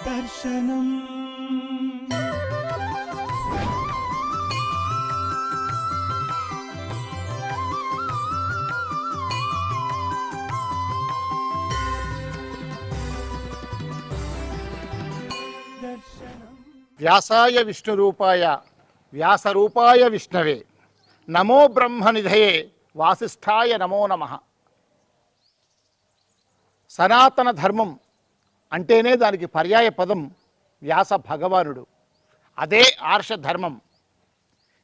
దర్శనం వ్యాసాయ విష్ణురూపాయ వ్యాసరూపాయ విష్ణవే నమో బ్రహ్మనిధయే వాసిష్ఠాయ నమో నమః. సనాతన ధర్మం అంటేనే దానికి పర్యాయ పదం వ్యాస భగవానుడు, అదే ఆర్షధర్మం.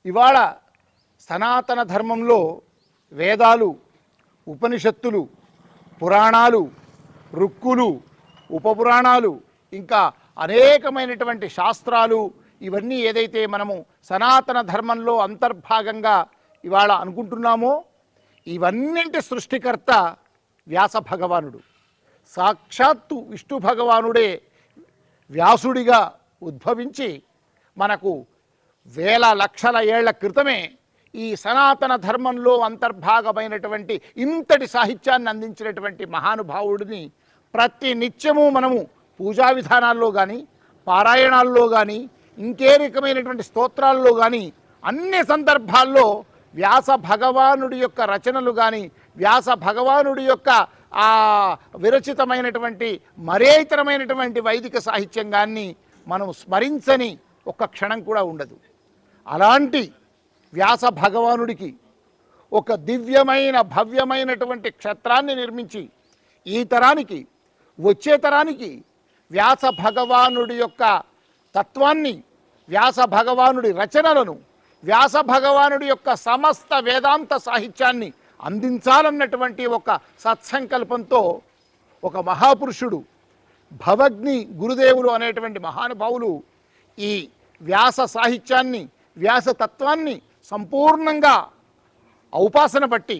ఇవాళ సనాతన ధర్మంలో వేదాలు, ఉపనిషత్తులు, పురాణాలు, రుక్కులు, ఉపపురాణాలు, ఇంకా అనేకమైనటువంటి శాస్త్రాలు, ఇవన్నీ ఏదైతే మనము సనాతన ధర్మంలో అంతర్భాగంగా ఇవాళ అనుకుంటున్నామో, ఇవన్నింటి సృష్టికర్త వ్యాస భగవానుడు. సాక్షాత్తు విష్ణు భగవానుడే వ్యాసుడిగా ఉద్భవించి మనకు వేల లక్షల ఏళ్ల క్రితమే ఈ సనాతన ధర్మంలో అంతర్భాగమైనటువంటి ఇంతటి సాహిత్యాన్ని అందించినటువంటి మహానుభావుడిని ప్రతి నిత్యము మనము పూజా విధానాల్లో కానీ, పారాయణాల్లో కానీ, ఇంకే రకమైనటువంటి స్తోత్రాల్లో కానీ అన్ని సందర్భాల్లో వ్యాస భగవానుడి యొక్క రచనలు కానీ, వ్యాస భగవానుడి యొక్క ఆ విరచితమైనటువంటి మరే ఇతరమైనటువంటి వైదిక సాహిత్యం కానీ మనం స్మరించని ఒక్క క్షణం కూడా ఉండదు. అలాంటి వ్యాస భగవానుడికి ఒక దివ్యమైన భవ్యమైనటువంటి క్షేత్రాన్ని నిర్మించి ఈ తరానికి, వచ్చే తరానికి వ్యాస భగవానుడి యొక్క తత్వాన్ని, వ్యాస భగవానుడి రచనలను, వ్యాస భగవానుడి యొక్క సమస్త వేదాంత సాహిత్యాన్ని అందించాలన్నటువంటి ఒక సత్సంకల్పంతో ఒక మహాపురుషుడు, భవగ్ని గురుదేవులు అనేటువంటి మహానుభావులు ఈ వ్యాస సాహిత్యాన్ని, వ్యాసతత్వాన్ని సంపూర్ణంగా ఔపాసన బట్టి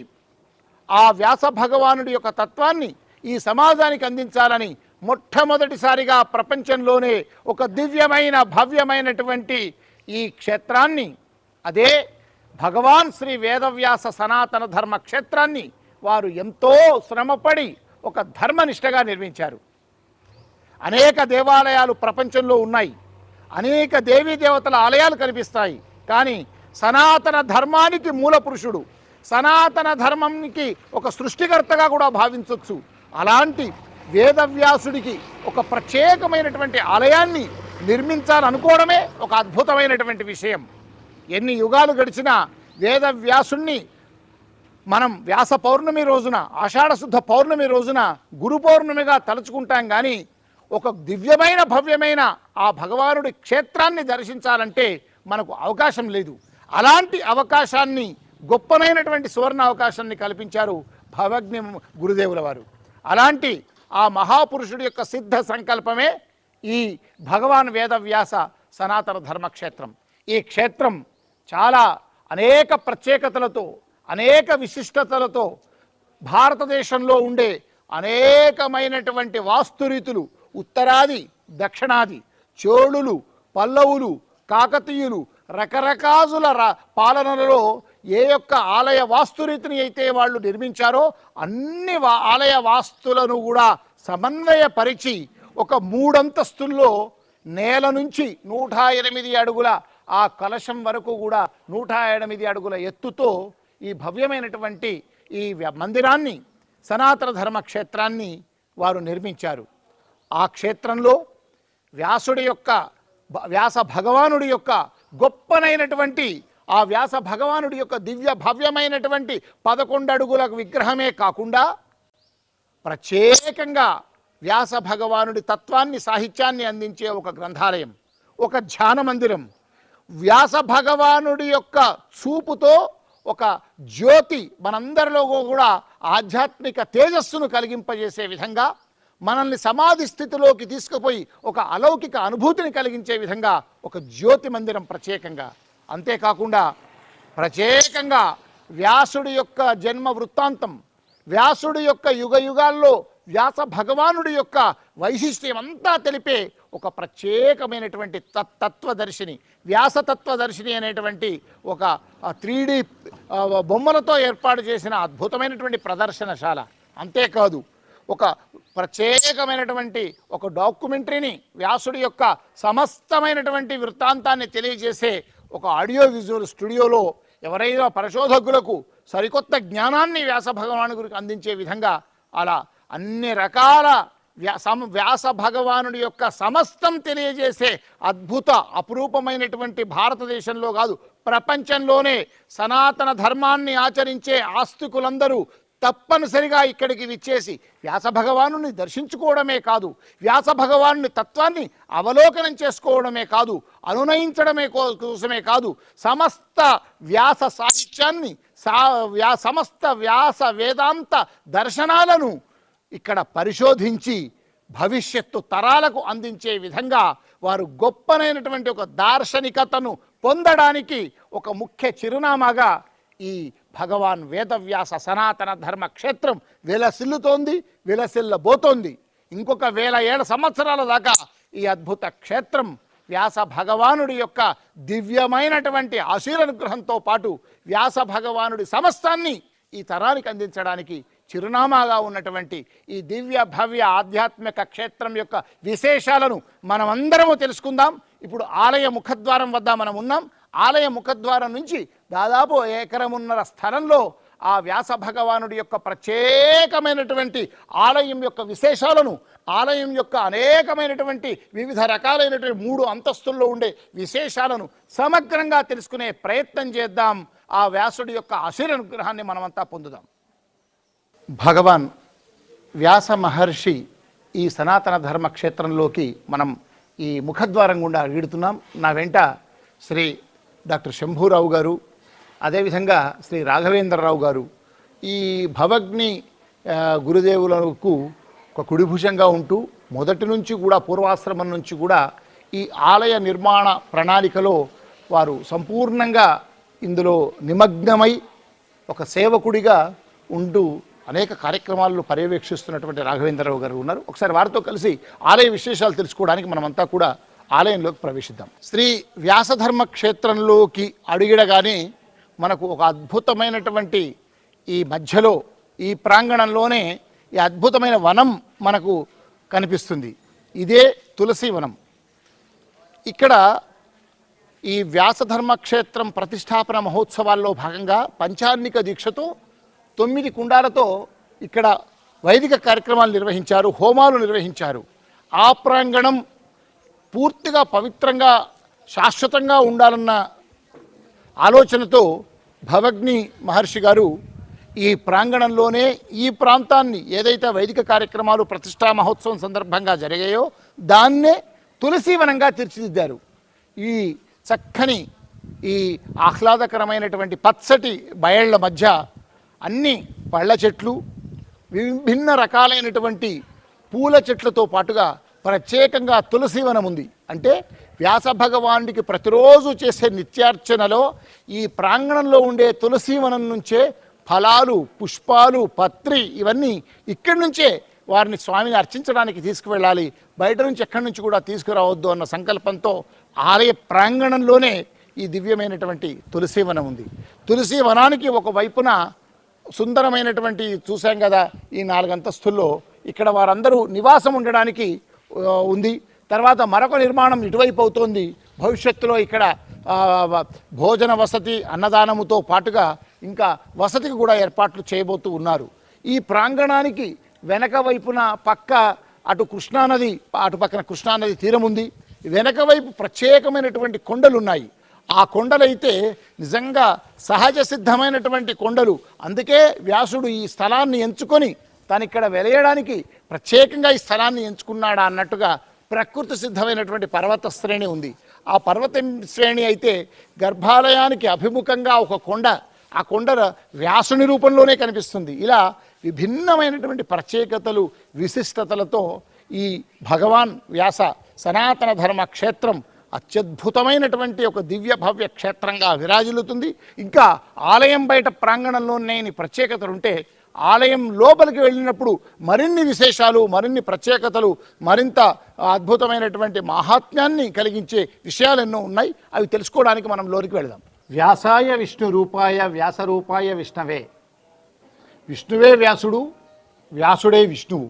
ఆ వ్యాస భగవానుడి యొక్క తత్వాన్ని ఈ సమాజానికి అందించాలని మొట్టమొదటిసారిగా ప్రపంచంలోనే ఒక దివ్యమైన భవ్యమైనటువంటి ఈ క్షేత్రాన్ని, అదే భగవాన్ శ్రీ వేదవ్యాస సనాతన ధర్మ క్షేత్రాన్ని వారు ఎంతో శ్రమపడి ఒక ధర్మనిష్టగా నిర్మించారు. అనేక దేవాలయాలు ప్రపంచంలో ఉన్నాయి, అనేక దేవీ దేవతల ఆలయాలు కనిపిస్తాయి. కానీ సనాతన ధర్మానికి మూల పురుషుడు, సనాతన ధర్మానికి ఒక సృష్టికర్తగా కూడా భావించవచ్చు. అలాంటి వేదవ్యాసుడికి ఒక ప్రత్యేకమైనటువంటి ఆలయాన్ని నిర్మించాలనుకోవడమే ఒక అద్భుతమైనటువంటి విషయం. ఎన్ని యుగాలు గడిచినా వేదవ్యాసుణ్ణి మనం వ్యాస పౌర్ణమి రోజున, ఆషాఢశుద్ధ పౌర్ణమి రోజున గురు పౌర్ణమిగా తలుచుకుంటాం. కానీ ఒక దివ్యమైన భవ్యమైన ఆ భగవానుడి క్షేత్రాన్ని దర్శించాలంటే మనకు అవకాశం లేదు. అలాంటి అవకాశాన్ని, గొప్పనైనటువంటి సువర్ణ అవకాశాన్ని కల్పించారు భవగ్ని గురుదేవుల వారు. అలాంటి ఆ మహాపురుషుడి యొక్క సిద్ధ సంకల్పమే ఈ భగవాన్ వేదవ్యాస సనాతన ధర్మక్షేత్రం. ఈ క్షేత్రం చాలా అనేక ప్రత్యేకతలతో, అనేక విశిష్టతలతో, భారతదేశంలో ఉండే అనేకమైనటువంటి వాస్తురీతులు, ఉత్తరాది, దక్షిణాది, చోళులు, పల్లవులు, కాకతీయులు, రకరకాల పాలనలలో ఏ యొక్క ఆలయ వాస్తురీతిని అయితే వాళ్ళు నిర్మించారో అన్ని ఆలయ వాస్తులను కూడా సమన్వయపరిచి ఒక 3 అంతస్తుల్లో నేల నుంచి 108 అడుగుల ఆ కలశం వరకు కూడా 108 అడుగుల ఎత్తుతో ఈ భవ్యమైనటువంటి ఈ మందిరాన్ని, సనాతన ధర్మ క్షేత్రాన్ని వారు నిర్మించారు. ఆ క్షేత్రంలో వ్యాస భగవానుడి యొక్క గొప్పనైనటువంటి ఆ వ్యాస భగవానుడి యొక్క దివ్య భవ్యమైనటువంటి 11 అడుగుల విగ్రహమే కాకుండా ప్రత్యేకంగా వ్యాస భగవానుడి తత్వాన్ని, సాహిత్యాన్ని అందించే ఒక గ్రంథాలయం, ఒక ధ్యాన మందిరం, వ్యాస భగవానుడి యొక్క చూపుతో ఒక జ్యోతి మనందరిలో కూడా ఆధ్యాత్మిక తేజస్సును కలిగింపజేసే విధంగా, మనల్ని సమాధి స్థితిలోకి తీసుకుపోయి ఒక అలౌకిక అనుభూతిని కలిగించే విధంగా ఒక జ్యోతి మందిరం ప్రత్యేకంగా. అంతేకాకుండా ప్రత్యేకంగా వ్యాసుడి యొక్క జన్మ వృత్తాంతం, వ్యాసుడి యొక్క యుగ యుగాల్లో వ్యాస భగవానుడి యొక్క వైశిష్ట్యం అంతా తెలిపే ఒక ప్రత్యేకమైనటువంటి తత్వదర్శిని, వ్యాసతత్వదర్శిని అనేటువంటి ఒక 3D బొమ్మలతో ఏర్పాటు చేసిన అద్భుతమైనటువంటి ప్రదర్శనశాల. అంతేకాదు ఒక ప్రత్యేకమైనటువంటి ఒక డాక్యుమెంటరీని, వ్యాసుడి యొక్క సమస్తమైనటువంటి వృత్తాంతాన్ని తెలియజేసే ఒక ఆడియో విజువల్ స్టూడియోలో ఎవరైనా పరిశోధకులకు సరికొత్త జ్ఞానాన్ని వ్యాస భగవాను గురికి అందించే విధంగా అలా అన్ని రకాల వ్యాస భగవానుడి యొక్క సమస్తం తెలియజేసే అద్భుత అపురూపమైనటువంటి భారతదేశంలో కాదు ప్రపంచంలోనే సనాతన ధర్మాన్ని ఆచరించే ఆస్తికులందరూ తప్పనిసరిగా ఇక్కడికి విచ్చేసి వ్యాస భగవానుని దర్శించుకోవడమే కాదు, వ్యాస భగవానుని తత్వాన్ని అవలోకనం చేసుకోవడమే కాదు, అనునయించడమే కోసమే కాదు, సమస్త వ్యాస సాహిత్యాన్ని సమస్త వ్యాస వేదాంత దర్శనాలను ఇక్కడ పరిశోధించి భవిష్యత్తు తరాలకు అందించే విధంగా వారు గొప్పనైనటువంటి ఒక దార్శనికతను పొందడానికి ఒక ముఖ్య చిరునామాగా ఈ భగవాన్ వేదవ్యాస సనాతన ధర్మ క్షేత్రం విలసిల్లుతోంది, విలసిల్లబోతోంది. ఇంకొక 1000 సంవత్సరాల దాకా ఈ అద్భుత క్షేత్రం వ్యాస భగవానుడి యొక్క దివ్యమైనటువంటి ఆశీర్వానుగ్రహంతో పాటు వ్యాస భగవానుడి సమస్తాన్ని ఈ తరానికి అందించడానికి చిరునామాగా ఉన్నటువంటి ఈ దివ్య భవ్య ఆధ్యాత్మిక క్షేత్రం యొక్క విశేషాలను మనమందరము తెలుసుకుందాం. ఇప్పుడు ఆలయ ముఖద్వారం వద్ద మనం ఉన్నాం. ఆలయ ముఖద్వారం నుంచి దాదాపు 1.5 ఎకరం స్థలంలో ఆ వ్యాస భగవానుడి యొక్క ప్రత్యేకమైనటువంటి ఆలయం యొక్క విశేషాలను, ఆలయం యొక్క అనేకమైనటువంటి వివిధ రకాలైనటువంటి 3 అంతస్తుల్లో ఉండే విశేషాలను సమగ్రంగా తెలుసుకునే ప్రయత్నం చేద్దాం. ఆ వ్యాసుడి యొక్క ఆశీర్వానుగ్రహాన్ని మనమంతా పొందుదాం. భగవాన్ వ్యాస మహర్షి ఈ సనాతన ధర్మ క్షేత్రంలోకి మనం ఈ ముఖద్వారం గుండా వీడుతున్నాం. నా వెంట శ్రీ డాక్టర్ శంభూరావు గారు, అదేవిధంగా శ్రీ రాఘవేంద్రరావు గారు ఈ భవగ్ని గురుదేవులకు ఒక కుడిభుజంగా ఉంటూ మొదటి నుంచి కూడా పూర్వాశ్రమం నుంచి కూడా ఈ ఆలయ నిర్మాణ ప్రణాళికలో వారు సంపూర్ణంగా ఇందులో నిమగ్నమై ఒక సేవకుడిగా ఉంటూ అనేక కార్యక్రమాలను పర్యవేక్షిస్తున్నటువంటి రాఘవేంద్రరావు గారు ఉన్నారు. ఒకసారి వారితో కలిసి ఆలయ విశేషాలు తెలుసుకోవడానికి మనమంతా కూడా ఆలయంలోకి ప్రవేశిద్దాం. శ్రీ వ్యాసధర్మ క్షేత్రంలోకి అడుగిడగానే మనకు ఒక అద్భుతమైనటువంటి ఈ మధ్యలో ఈ ప్రాంగణంలోనే ఈ అద్భుతమైన వనం మనకు కనిపిస్తుంది. ఇదే తులసి వనం. ఇక్కడ ఈ వ్యాసధర్మ క్షేత్రం ప్రతిష్టాపన మహోత్సవాల్లో భాగంగా పంచాన్నిక దీక్షతో 9 కుండాలతో ఇక్కడ వైదిక కార్యక్రమాలు నిర్వహించారు, హోమాలు నిర్వహించారు. ఆ ప్రాంగణం పూర్తిగా పవిత్రంగా శాశ్వతంగా ఉండాలన్న ఆలోచనతో భవగ్ని మహర్షి గారు ఈ ప్రాంగణంలోనే ఈ ప్రాంతాన్ని ఏదైతే వైదిక కార్యక్రమాలు ప్రతిష్టా మహోత్సవం సందర్భంగా జరిగాయో దాన్నే తులసీవనంగా తీర్చిదిద్దారు. ఈ చక్కని ఈ ఆహ్లాదకరమైనటువంటి పచ్చటి బయళ్ల మధ్య అన్ని పళ్ళ చెట్లు, విభిన్న రకాలైనటువంటి పూల చెట్లతో పాటుగా ప్రత్యేకంగా తులసీవనం ఉంది. అంటే వ్యాస భగవానుడికి ప్రతిరోజు చేసే నిత్యార్చనలో ఈ ప్రాంగణంలో ఉండే తులసీవనం నుంచే ఫలాలు, పుష్పాలు, పత్రి ఇవన్నీ ఇక్కడి నుంచే వారిని స్వామిని అర్చించడానికి తీసుకువెళ్ళాలి, బయట నుంచి ఎక్కడి నుంచి కూడా తీసుకురావద్దు అన్న సంకల్పంతో ఆలయ ప్రాంగణంలోనే ఈ దివ్యమైనటువంటి తులసీవనం ఉంది. తులసీవనానికి ఒక వైపున సుందరమైనటువంటి చూసాం కదా ఈ 4 అంతస్తుల్లో ఇక్కడ వారందరూ నివాసం ఉండడానికి ఉంది. తర్వాత మరొక నిర్మాణం ఇటువైపు అవుతోంది. భవిష్యత్తులో ఇక్కడ భోజన వసతి, అన్నదానముతో పాటుగా ఇంకా వసతికి కూడా ఏర్పాట్లు చేయబోతూ ఉన్నారు. ఈ ప్రాంగణానికి వెనక వైపున పక్క అటు కృష్ణానది, అటు పక్కన కృష్ణానది తీరం ఉంది. వెనక వైపు ప్రత్యేకమైనటువంటి కొండలు ఉన్నాయి. ఆ కొండలైతే నిజంగా సహజ సిద్ధమైనటువంటి కొండలు. అందుకే వ్యాసుడు ఈ స్థలాన్ని ఎంచుకొని తను ఇక్కడ వెలయడానికి ప్రత్యేకంగా ఈ స్థలాన్ని ఎంచుకున్నాడా అన్నట్టుగా ప్రకృతి సిద్ధమైనటువంటి పర్వత శ్రేణి ఉంది. ఆ పర్వత శ్రేణి అయితే గర్భాలయానికి అభిముఖంగా ఒక కొండ, ఆ కొండ వ్యాసుని రూపంలోనే కనిపిస్తుంది. ఇలా విభిన్నమైనటువంటి ప్రత్యేకతలు, విశిష్టతలతో ఈ భగవాన్ వ్యాస సనాతన ధర్మ క్షేత్రం అత్యద్భుతమైనటువంటి ఒక దివ్య భవ్య క్షేత్రంగా విరాజిల్లుతుంది. ఇంకా ఆలయం బయట ప్రాంగణంలో లేని ప్రత్యేకతలు ఉంటే ఆలయం లోపలికి వెళ్ళినప్పుడు మరిన్ని విశేషాలు, మరిన్ని ప్రత్యేకతలు, మరింత అద్భుతమైనటువంటి మహాత్మ్యాన్ని కలిగించే విషయాలు ఎన్నో ఉన్నాయి. అవి తెలుసుకోవడానికి మనం లోనికి వెళదాం. వ్యాసాయ విష్ణు రూపాయ వ్యాస రూపాయ విష్ణవే. విష్ణువే వ్యాసుడు, వ్యాసుడే విష్ణువు,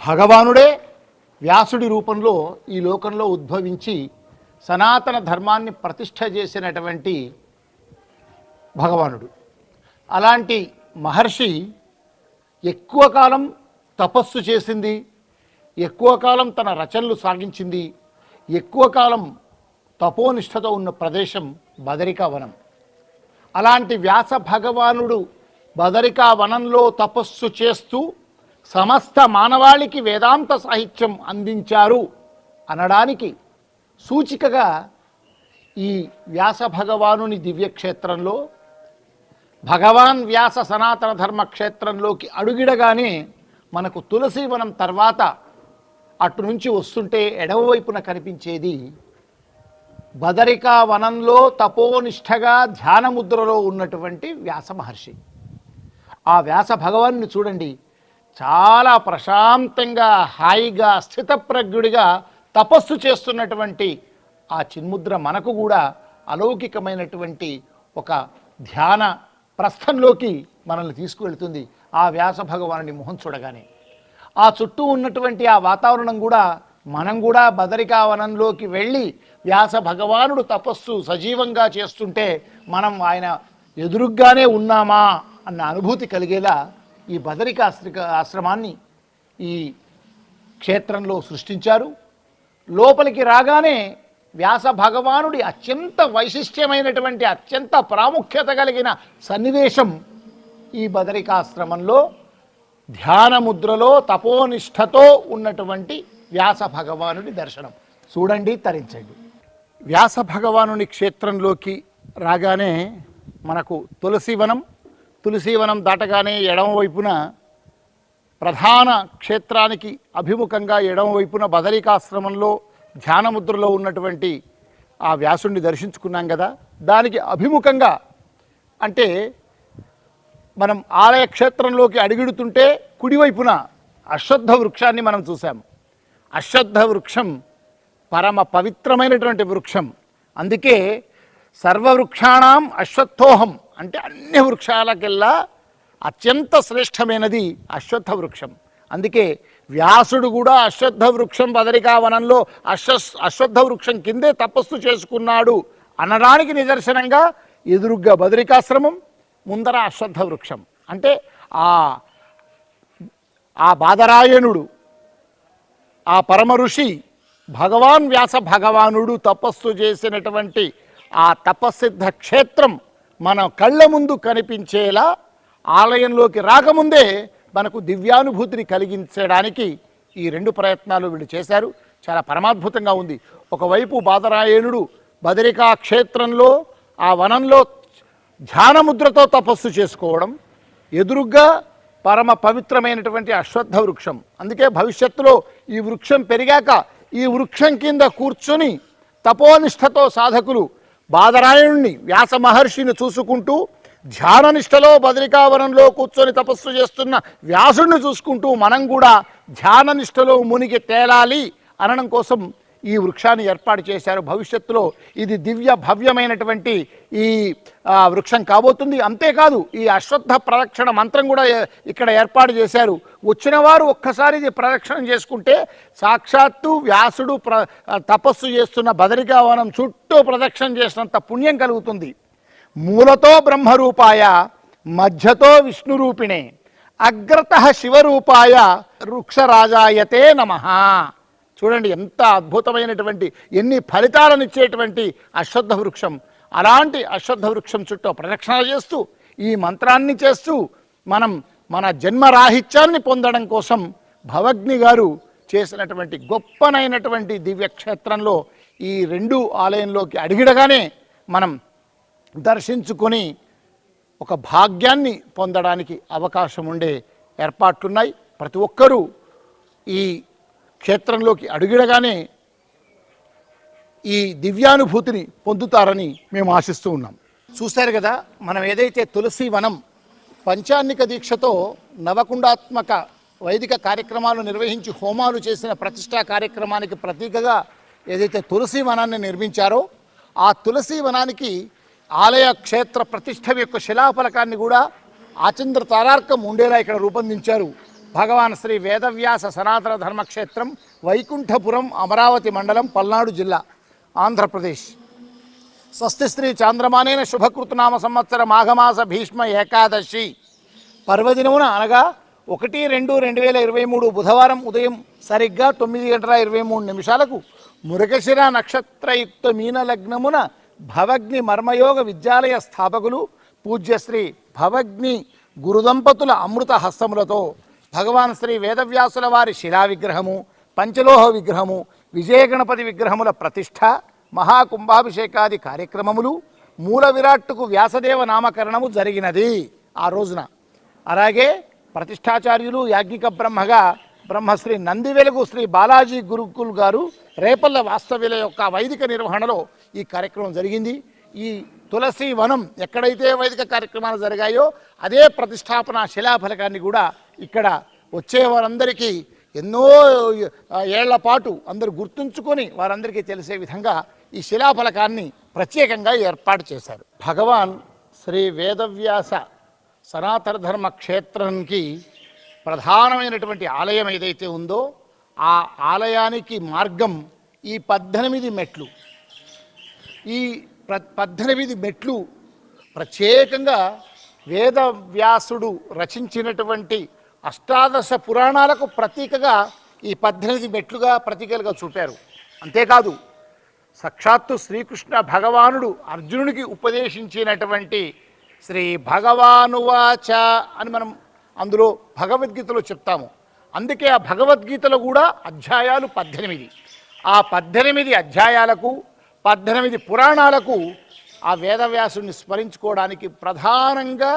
భగవానుడే వ్యాసుడి రూపంలో ఈ లోకంలో ఉద్భవించి సనాతన ధర్మాన్ని ప్రతిష్ఠ చేసినటువంటి భగవానుడు. అలాంటి మహర్షి ఎక్కువ కాలం తపస్సు చేసింది, ఎక్కువ కాలం తన రచనలు సాగించింది, ఎక్కువ కాలం తపోనిష్టతో ఉన్న ప్రదేశం బదరికా వనం. అలాంటి వ్యాస భగవానుడు బదరికా వనంలో తపస్సు చేస్తూ సమస్త మానవాళికి వేదాంత సాహిత్యం అందించారు అనడానికి సూచికగా ఈ వ్యాస భగవానుని దివ్యక్షేత్రంలో భగవాన్ వ్యాస సనాతన ధర్మ క్షేత్రంలోకి అడుగిడగానే మనకు తులసీవనం తర్వాత అటు నుంచి వస్తుంటే ఎడమవైపున కనిపించేది బదరికా వనంలో తపోనిష్టగా ధ్యానముద్రలో ఉన్నటువంటి వ్యాస మహర్షి. ఆ వ్యాస భగవాన్ని చూడండి, చాలా ప్రశాంతంగా హాయిగా స్థితప్రజ్ఞుడిగా తపస్సు చేస్తున్నటువంటి ఆ చిన్ముద్ర మనకు కూడా అలౌకికమైనటువంటి ఒక ధ్యాన ప్రస్థంలోకి మనల్ని తీసుకువెళ్తుంది. ఆ వ్యాస భగవానుని మొహం చూడగానే ఆ చుట్టూ ఉన్నటువంటి ఆ వాతావరణం కూడా మనం కూడా బదరికా వనంలోకి వెళ్ళి వ్యాస భగవానుడు తపస్సు సజీవంగా చేస్తుంటే మనం ఆయన ఎదురుగ్గానే ఉన్నామా అన్న అనుభూతి కలిగేలా ఈ బదరికా ఆశ్రమాన్ని ఈ క్షేత్రంలో సృష్టించారు. లోపలికి రాగానే వ్యాస భగవానుడి అత్యంత వైశిష్ట్యమైనటువంటి అత్యంత ప్రాముఖ్యత కలిగిన సన్నివేశం ఈ బదరికాశ్రమంలో ధ్యానముద్రలో తపోనిష్టతో ఉన్నటువంటి వ్యాస భగవానుడి దర్శనం. చూడండి, తరించండి. వ్యాస భగవానుని క్షేత్రంలోకి రాగానే మనకు తులసీవనం దాటగానే ఎడమవైపున ప్రధాన క్షేత్రానికి అభిముఖంగా ఎడమవైపున బదరికాశ్రమంలో ధ్యానముద్రలో ఉన్నటువంటి ఆ వ్యాసుడిని దర్శించుకున్నాం కదా. దానికి అభిముఖంగా అంటే మనం ఆలయ క్షేత్రంలోకి అడుగుడుతుంటే కుడివైపున అశ్వత్థ వృక్షాన్ని మనం చూసాం. అశ్వత్థ వృక్షం పరమ పవిత్రమైనటువంటి వృక్షం. అందుకే సర్వవృక్షాణం అశ్వత్థోహం అంటే అన్ని వృక్షాలకెల్లా అత్యంత శ్రేష్టమైనది అశ్వత్థ వృక్షం. అందుకే వ్యాసుడు కూడా అశ్వత్థ వృక్షం బదరికా వనంలో అశ్వత్థ వృక్షం కిందే తపస్సు చేసుకున్నాడు అనడానికి నిదర్శనంగా ఎదురుగ్గా బదరికాశ్రమం, ముందర అశ్వత్థ వృక్షం. అంటే ఆ బాదరాయణుడు, ఆ పరమ ఋషి భగవాన్ వ్యాస భగవానుడు తపస్సు చేసినటువంటి ఆ తపస్సిద్ధ క్షేత్రం మన కళ్ళ ముందు కనిపించేలా ఆలయంలోకి రాకముందే మనకు దివ్యానుభూతిని కలిగించడానికి ఈ రెండు ప్రయత్నాలు వీళ్ళు చేశారు. చాలా పరమాద్భుతంగా ఉంది. ఒకవైపు బాదరాయణుడు బదరికా క్షేత్రంలో ఆ వనంలో ధ్యానముద్రతో తపస్సు చేసుకోవడం, ఎదురుగ్గా పరమ పవిత్రమైనటువంటి అశ్వత్థ వృక్షం. అందుకే భవిష్యత్తులో ఈ వృక్షం పెరిగాక ఈ వృక్షం కింద కూర్చొని తపోనిష్టతో సాధకులు బాదరాయణుణ్ణి వ్యాస మహర్షిని చూసుకుంటూ ధ్యాననిష్టలో బదరికావనంలో కూర్చొని తపస్సు చేస్తున్న వ్యాసుడిని చూసుకుంటూ మనం కూడా ధ్యాననిష్టలో మునిగి తేలాలి అనడం కోసం ఈ వృక్షాన్ని ఏర్పాటు చేశారు. భవిష్యత్తులో ఇది దివ్య భవ్యమైనటువంటి ఈ వృక్షం కాబోతుంది. అంతేకాదు ఈ అశ్వత్థ ప్రదక్షిణ మంత్రం కూడా ఇక్కడ ఏర్పాటు చేశారు. వచ్చిన వారు ఒక్కసారి ఇది ప్రదక్షిణం చేసుకుంటే సాక్షాత్తు వ్యాసుడు తపస్సు చేస్తున్న బదరికావనం చుట్టూ ప్రదక్షిణ చేసినంత పుణ్యం కలుగుతుంది. మూలతో బ్రహ్మరూపాయ మధ్యతో విష్ణురూపిణే అగ్రత శివరూపాయ వృక్షరాజాయతే నమః. చూడండి ఎంత అద్భుతమైనటువంటి ఎన్ని ఫలితాలను ఇచ్చేటువంటి అశ్వత్థ వృక్షం. అలాంటి అశ్వత్థ వృక్షం చుట్టూ ప్రదక్షిణ చేస్తూ ఈ మంత్రాన్ని చేస్తూ మనం మన జన్మరాహిత్యాన్ని పొందడం కోసం భవగ్ని గారు చేసినటువంటి గొప్పనైనటువంటి దివ్యక్షేత్రంలో ఈ రెండు ఆలయంలోకి అడిగిడగానే మనం దర్శించుకొని ఒక భాగ్యాన్ని పొందడానికి అవకాశం ఉండే ఏర్పాట్లున్నాయి. ప్రతి ఒక్కరూ ఈ క్షేత్రంలోకి అడుగిడగానే ఈ దివ్యానుభూతిని పొందుతారని మేము ఆశిస్తూ ఉన్నాం. చూశారు కదా, మనం ఏదైతే తులసి వనం పంచాన్నిక దీక్షతో నవకుండాత్మక వైదిక కార్యక్రమాలు నిర్వహించి హోమాలు చేసిన ప్రతిష్టా కార్యక్రమానికి ప్రతీకగా ఏదైతే తులసి వనాన్ని నిర్మించారో ఆ తులసి వనానికి ఆలయ క్షేత్ర ప్రతిష్ఠ యొక్క శిలాఫలకాన్ని కూడా ఆచంద్ర తారార్కం ఉండేలా ఇక్కడ రూపొందించారు. భగవాన్ శ్రీ వేదవ్యాస సనాతన ధర్మక్షేత్రం, వైకుంఠపురం, అమరావతి మండలం, పల్నాడు జిల్లా, ఆంధ్రప్రదేశ్. స్వస్తి శ్రీ చాంద్రమానేన శుభకృతనామ సంవత్సర మాఘమాస భీష్మ ఏకాదశి పర్వదినమున అనగా 1-2-2023 బుధవారం ఉదయం సరిగ్గా 9:23 మృగశిర నక్షత్రయుక్త మీనలగ్నమున భవగ్ని మర్మయోగ విద్యాలయ స్థాపకులు పూజ్యశ్రీ భవగ్ని గురుదంపతుల అమృత హస్తములతో భగవాన్ శ్రీ వేదవ్యాసుల వారి శిలా విగ్రహము, పంచలోహ విగ్రహము, విజయగణపతి విగ్రహముల ప్రతిష్ఠ, మహాకుంభాభిషేకాది కార్యక్రమములు, మూల విరాట్టుకు వ్యాసదేవ నామకరణము జరిగినది ఆ రోజున. అలాగే ప్రతిష్టాచార్యులు యాజ్ఞిక బ్రహ్మగా బ్రహ్మశ్రీ నందివెలుగు శ్రీ బాలాజీ గురుకుల్ గారు రేపల్ల వాస్తవ్యుల యొక్క వైదిక నిర్వహణలో ఈ కార్యక్రమం జరిగింది. ఈ తులసి వనం ఎక్కడైతే వైదిక కార్యక్రమాలు జరిగాయో అదే ప్రతిష్టాపన శిలాఫలకాన్ని కూడా ఇక్కడ వచ్చే వారందరికీ ఎన్నో ఏళ్ల పాటు అందరూ గుర్తుంచుకొని వారందరికీ తెలిసే విధంగా ఈ శిలాఫలకాన్ని ప్రత్యేకంగా ఏర్పాటు చేశారు. భగవాన్ శ్రీ వేదవ్యాస సనాతన ధర్మ క్షేత్రానికి ప్రధానమైనటువంటి ఆలయం ఏదైతే ఉందో ఆ ఆలయానికి మార్గం ఈ 18 మెట్లు. ఈ 18 మెట్లు ప్రత్యేకంగా వేదవ్యాసుడు రచించినటువంటి అష్టాదశ పురాణాలకు ప్రతీకగా ఈ 18 మెట్లుగా ప్రతీకలుగా చూపారు. అంతేకాదు సాక్షాత్తు శ్రీకృష్ణ భగవానుడు అర్జునుడికి ఉపదేశించినటువంటి శ్రీ భగవానువాచ అని మనం అందులో భగవద్గీతలో చెప్తాము. అందుకే ఆ భగవద్గీతలో కూడా అధ్యాయాలు 18. ఆ 18 అధ్యాయాలకు 18 పురాణాలకు ఆ వేదవ్యాసుడిని స్మరించుకోవడానికి ప్రధానంగా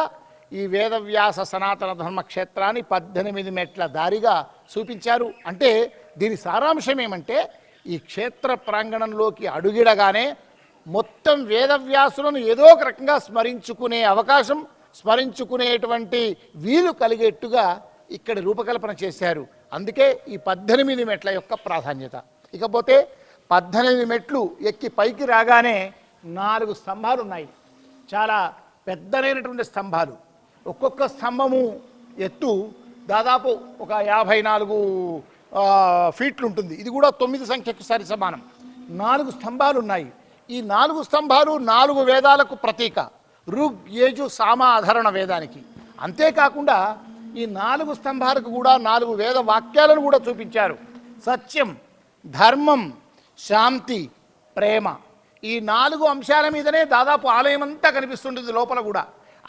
ఈ వేదవ్యాస సనాతన ధర్మక్షేత్రాన్ని 18 మెట్ల దారిగా చూపించారు. అంటే దీని సారాంశం ఏమంటే ఈ క్షేత్ర ప్రాంగణంలోకి అడుగిడగానే మొత్తం వేదవ్యాసులను ఏదో ఒక రకంగా స్మరించుకునే అవకాశం, స్మరించుకునేటువంటి వీలు కలిగేట్టుగా ఇక్కడ రూపకల్పన చేశారు. అందుకే ఈ 18 మెట్ల యొక్క ప్రాధాన్యత. ఇకపోతే 18 మెట్లు ఎక్కి పైకి రాగానే 4 స్తంభాలు ఉన్నాయి. చాలా పెద్దలైనటువంటి స్తంభాలు. ఒక్కొక్క స్తంభము ఎత్తు దాదాపు ఒక 54 ఫీట్లు ఉంటుంది. ఇది కూడా 9 సంఖ్యకు సరి సమానం. 4 స్తంభాలు ఉన్నాయి. ఈ 4 స్తంభాలు 4 వేదాలకు ప్రతీక. ఋగ్, యజు, సామ, అధర్వణ వేదానికి. అంతేకాకుండా ఈ 4 స్తంభాలకు కూడా 4 వేద వాక్యాలను కూడా చూపించారు. సత్యం, ధర్మం, శాంతి, ప్రేమ. ఈ 4 అంశాల మీదనే దాదాపు ఆలయం అంతా కనిపిస్తుంటుంది. లోపల కూడా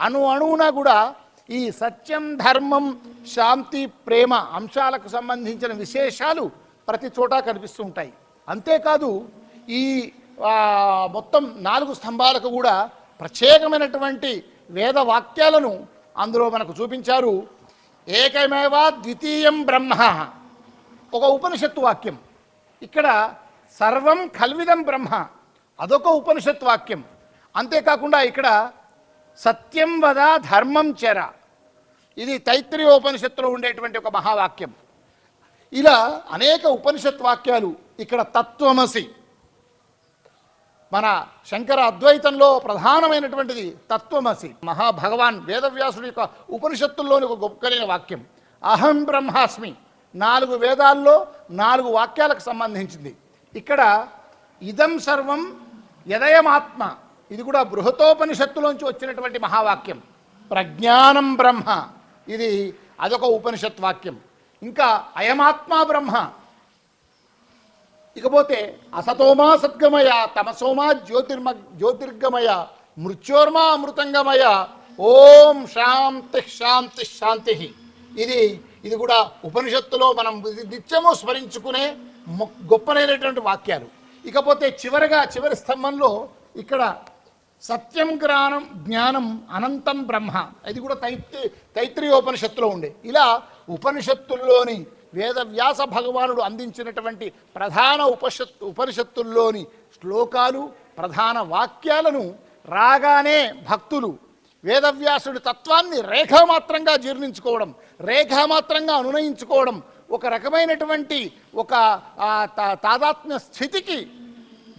అణువున కూడా ఈ సత్యం, ధర్మం, శాంతి, ప్రేమ అంశాలకు సంబంధించిన విశేషాలు ప్రతి చోట కనిపిస్తూ ఉంటాయి. అంతేకాదు ఈ మొత్తం 4 స్తంభాలకు కూడా ప్రత్యేకమైనటువంటి వేద వాక్యాలను అందులో మనకు చూపించారు. ఏకమేవ ద్వితీయం బ్రహ్మ, ఒక ఉపనిషత్తు వాక్యం. ఇక్కడ సర్వం కల్విదం బ్రహ్మ, అదొక ఉపనిషత్తు వాక్యం. అంతేకాకుండా ఇక్కడ సత్యం వద ధర్మం చెర, ఇది తైత్రీయోపనిషత్తులో ఉండేటువంటి ఒక మహావాక్యం. ఇలా అనేక ఉపనిషత్ వాక్యాలు. ఇక్కడ తత్వమసి, మన శంకర అద్వైతంలో ప్రధానమైనటువంటిది తత్వమసి. మహాభగవాన్ వేదవ్యాసుడి యొక్క ఉపనిషత్తుల్లోని ఒక గొప్పైన వాక్యం. అహం బ్రహ్మాస్మి, 4 వేదాల్లో 4 వాక్యాలకు సంబంధించింది. ఇక్కడ ఇదం సర్వం యదయమాత్మ, ఇది కూడా బృహతోపనిషత్తులోంచి వచ్చినటువంటి మహావాక్యం. ప్రజ్ఞానం బ్రహ్మ, ఇది అదొక ఉపనిషత్ వాక్యం. ఇంకా అయమాత్మ బ్రహ్మ. ఇకపోతే అసతోమా సద్గమయ, తమసోమా జ్యోతిర్గమయ, మృత్యోర్మా అమృతంగమయ, ఓం శాంతి శాంతి శాంతి. ఇది కూడా ఉపనిషత్తులో మనం నిత్యము స్మరించుకునే గొప్పనైనటువంటి వాక్యాలు. ఇకపోతే చివరి స్తంభంలో ఇక్కడ సత్యం జ్ఞానం అనంతం బ్రహ్మ, ఇది కూడా తైత్రీయోపనిషత్తులో ఉండే. ఇలా ఉపనిషత్తుల్లోని వేదవ్యాస భగవానుడు అందించినటువంటి ప్రధాన ఉపనిషత్తుల్లోని శ్లోకాలు, ప్రధాన వాక్యాలను రాగానే భక్తులు వేదవ్యాసుడి తత్వాన్ని రేఖామాత్రంగా జీర్ణించుకోవడం, రేఖామాత్రంగా అనునయించుకోవడం, ఒక రకమైనటువంటి ఒక తాదాత్మ్య స్థితికి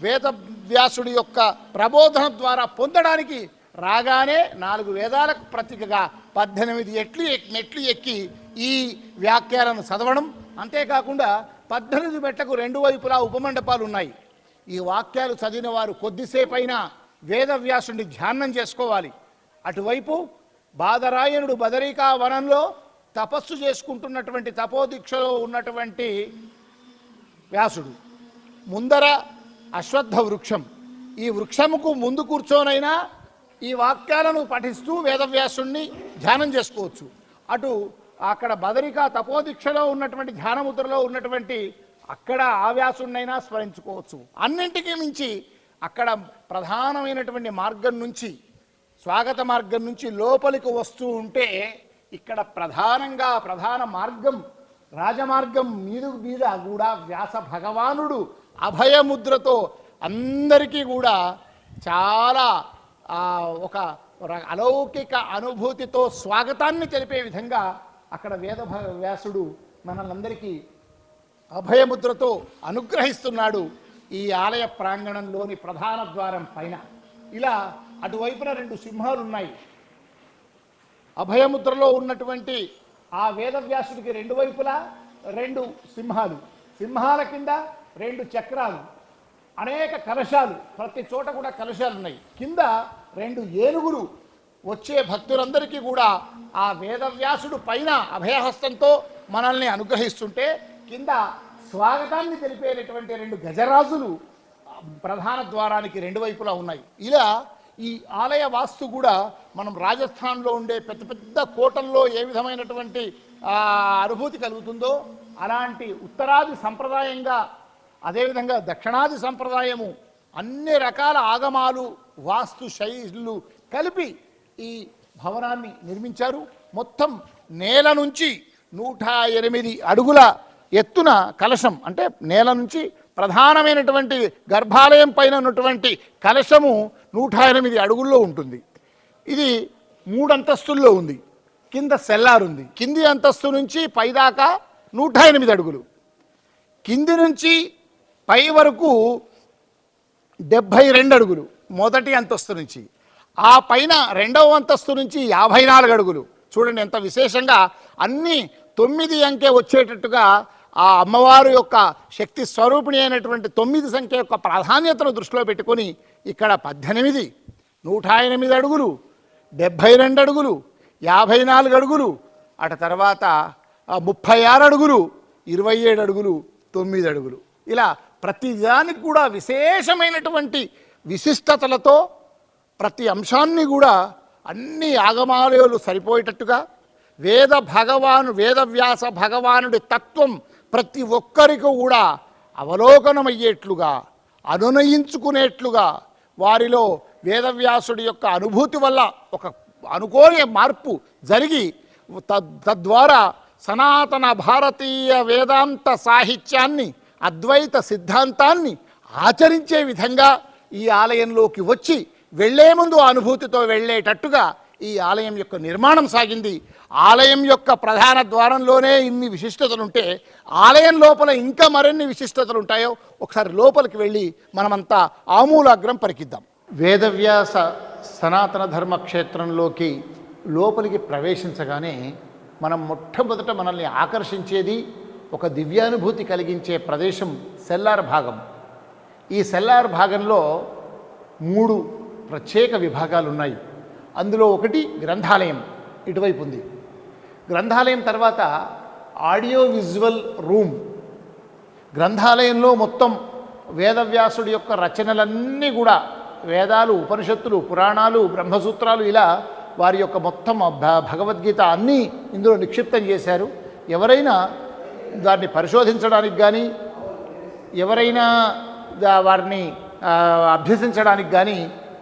వేదవ్యాసుడి యొక్క ప్రబోధన ద్వారా పొందడానికి రాగానే 4 వేదాలకు ప్రతీకగా 18 మెట్లు ఎక్కి ఈ వాక్యాలను చదవడం. అంతేకాకుండా 18 మెట్లకు 2 వైపులా ఉపమండపాలు ఉన్నాయి. ఈ వాక్యాలు చదివిన వారు కొద్దిసేపైనా వేదవ్యాసుని ధ్యానం చేసుకోవాలి. అటువైపు బాదరాయణుడు బదరికా వనంలో తపస్సు చేసుకుంటున్నటువంటి తపోదీక్షలో ఉన్నటువంటి వ్యాసుడు, ముందర అశ్వత్థ వృక్షం, ఈ వృక్షముకు ముందు కూర్చోనైనా ఈ వాక్యాలను పఠిస్తూ వేదవ్యాసుణ్ణి ధ్యానం చేసుకోవచ్చు. అటు అక్కడ బదరికా తపోదీక్షలో ఉన్నటువంటి ధ్యానముద్రలో ఉన్నటువంటి అక్కడ ఆ వ్యాసుడినైనా స్మరించుకోవచ్చు. అన్నింటికీ మించి అక్కడ ప్రధానమైనటువంటి మార్గం నుంచి, స్వాగత మార్గం నుంచి లోపలికి వస్తూ ఉంటే ఇక్కడ ప్రధాన మార్గం రాజమార్గం మీద కూడా వ్యాస భగవానుడు అభయముద్రతో అందరికీ కూడా చాలా ఒక అలౌకిక అనుభూతితో స్వాగతాన్ని తెలిపే విధంగా అక్కడ వ్యాసుడు మనల్నందరికీ అభయముద్రతో అనుగ్రహిస్తున్నాడు. ఈ ఆలయ ప్రాంగణంలోని ప్రధాన ద్వారం పైన ఇలా అటువైపున 2 సింహాలు ఉన్నాయి. అభయముద్రలో ఉన్నటువంటి ఆ వేదవ్యాసుడికి 2 వైపులా 2 సింహాలు, సింహాల కింద 2 చక్రాలు, అనేక కలశాలు, ప్రతి చోట కూడా కలశాలు ఉన్నాయి. కింద 2 ఏనుగులు వచ్చే భక్తులందరికీ కూడా ఆ వేదవ్యాసుడు పైన అభయహస్తంతో మనల్ని అనుగ్రహిస్తుంటే కింద స్వాగతాన్ని తెలిపేటటువంటి 2 గజరాజులు ప్రధాన ద్వారానికి 2 వైపులా ఉన్నాయి. ఇలా ఈ ఆలయ వాస్తు కూడా మనం రాజస్థాన్లో ఉండే పెద్ద పెద్ద కోటల్లో ఏ విధమైనటువంటి అనుభూతి కలుగుతుందో అలాంటి ఉత్తరాది సంప్రదాయంగా, అదేవిధంగా దక్షిణాది సంప్రదాయము, అన్ని రకాల ఆగమాలు వాస్తు శైలులు కలిపి ఈ భవనాన్ని నిర్మించారు. మొత్తం నేల నుంచి 108 అడుగుల ఎత్తున కలశం, అంటే నేల నుంచి ప్రధానమైనటువంటి గర్భాలయం పైన ఉన్నటువంటి కలశము 108 అడుగుల్లో ఉంటుంది. ఇది 3 అంతస్తుల్లో ఉంది. కింద సెల్లార్ ఉంది. కింది అంతస్తు నుంచి పైదాకా 108 అడుగులు, కింది నుంచి పై వరకు 72 అడుగులు మొదటి అంతస్తు నుంచి. ఆ పైన 2వ అంతస్తు నుంచి 54 అడుగులు. చూడండి ఎంత విశేషంగా అన్నీ 9 అంకె వచ్చేటట్టుగా ఆ అమ్మవారు యొక్క శక్తి స్వరూపిణి అయినటువంటి 9 సంఖ్య యొక్క ప్రాధాన్యతను దృష్టిలో పెట్టుకొని ఇక్కడ 18, 108 అడుగులు, 72 అడుగులు, 54 అడుగులు, అటు తర్వాత 36 అడుగులు, 27 అడుగులు, 9 అడుగులు, ఇలా ప్రతిదానికి కూడా విశేషమైనటువంటి విశిష్టతలతో ప్రతి అంశాన్ని కూడా అన్ని ఆగమాలయాలు సరిపోయేటట్టుగా వేదవ్యాస భగవానుడి తత్వం ప్రతి ఒక్కరికి కూడా అవలోకనమయ్యేట్లుగా, అనునయించుకునేట్లుగా, వారిలో వేదవ్యాసుడి యొక్క అనుభూతి వల్ల ఒక అనుకోని మార్పు జరిగి తద్వారా సనాతన భారతీయ వేదాంత సాహిత్యాన్ని, అద్వైత సిద్ధాంతాన్ని ఆచరించే విధంగా ఈ ఆలయంలోకి వచ్చి వెళ్లే ముందు అనుభూతితో వెళ్ళేటట్టుగా ఈ ఆలయం యొక్క నిర్మాణం సాగింది. ఆలయం యొక్క ప్రధాన ద్వారంలోనే ఇన్ని విశిష్టతలు ఉంటే ఆలయం లోపల ఇంకా మరిన్ని విశిష్టతలు ఉంటాయో ఒకసారి లోపలికి వెళ్ళి మనమంతా ఆమూలాగ్రం పరికిద్దాం. వేదవ్యాస సనాతన ధర్మ క్షేత్రంలోకి లోపలికి ప్రవేశించగానే మనం మొట్టమొదట మనల్ని ఆకర్షించేది ఒక దివ్యానుభూతి కలిగించే ప్రదేశం సెల్లార్ భాగం. ఈ సెల్లార్ భాగంలో 3 ప్రత్యేక విభాగాలు ఉన్నాయి. అందులో ఒకటి గ్రంథాలయం ఇటువైపు ఉంది. గ్రంథాలయం తర్వాత ఆడియో విజువల్ రూమ్. గ్రంథాలయంలో మొత్తం వేదవ్యాసుడి యొక్క రచనలన్నీ కూడా వేదాలు, ఉపనిషత్తులు, పురాణాలు, బ్రహ్మసూత్రాలు, ఇలా వారి యొక్క మొత్తం భగవద్గీత అన్నీ ఇందులో నిక్షిప్తం చేశారు. ఎవరైనా దాన్ని పరిశోధించడానికి కానీ, ఎవరైనా వారిని అభ్యసించడానికి కానీ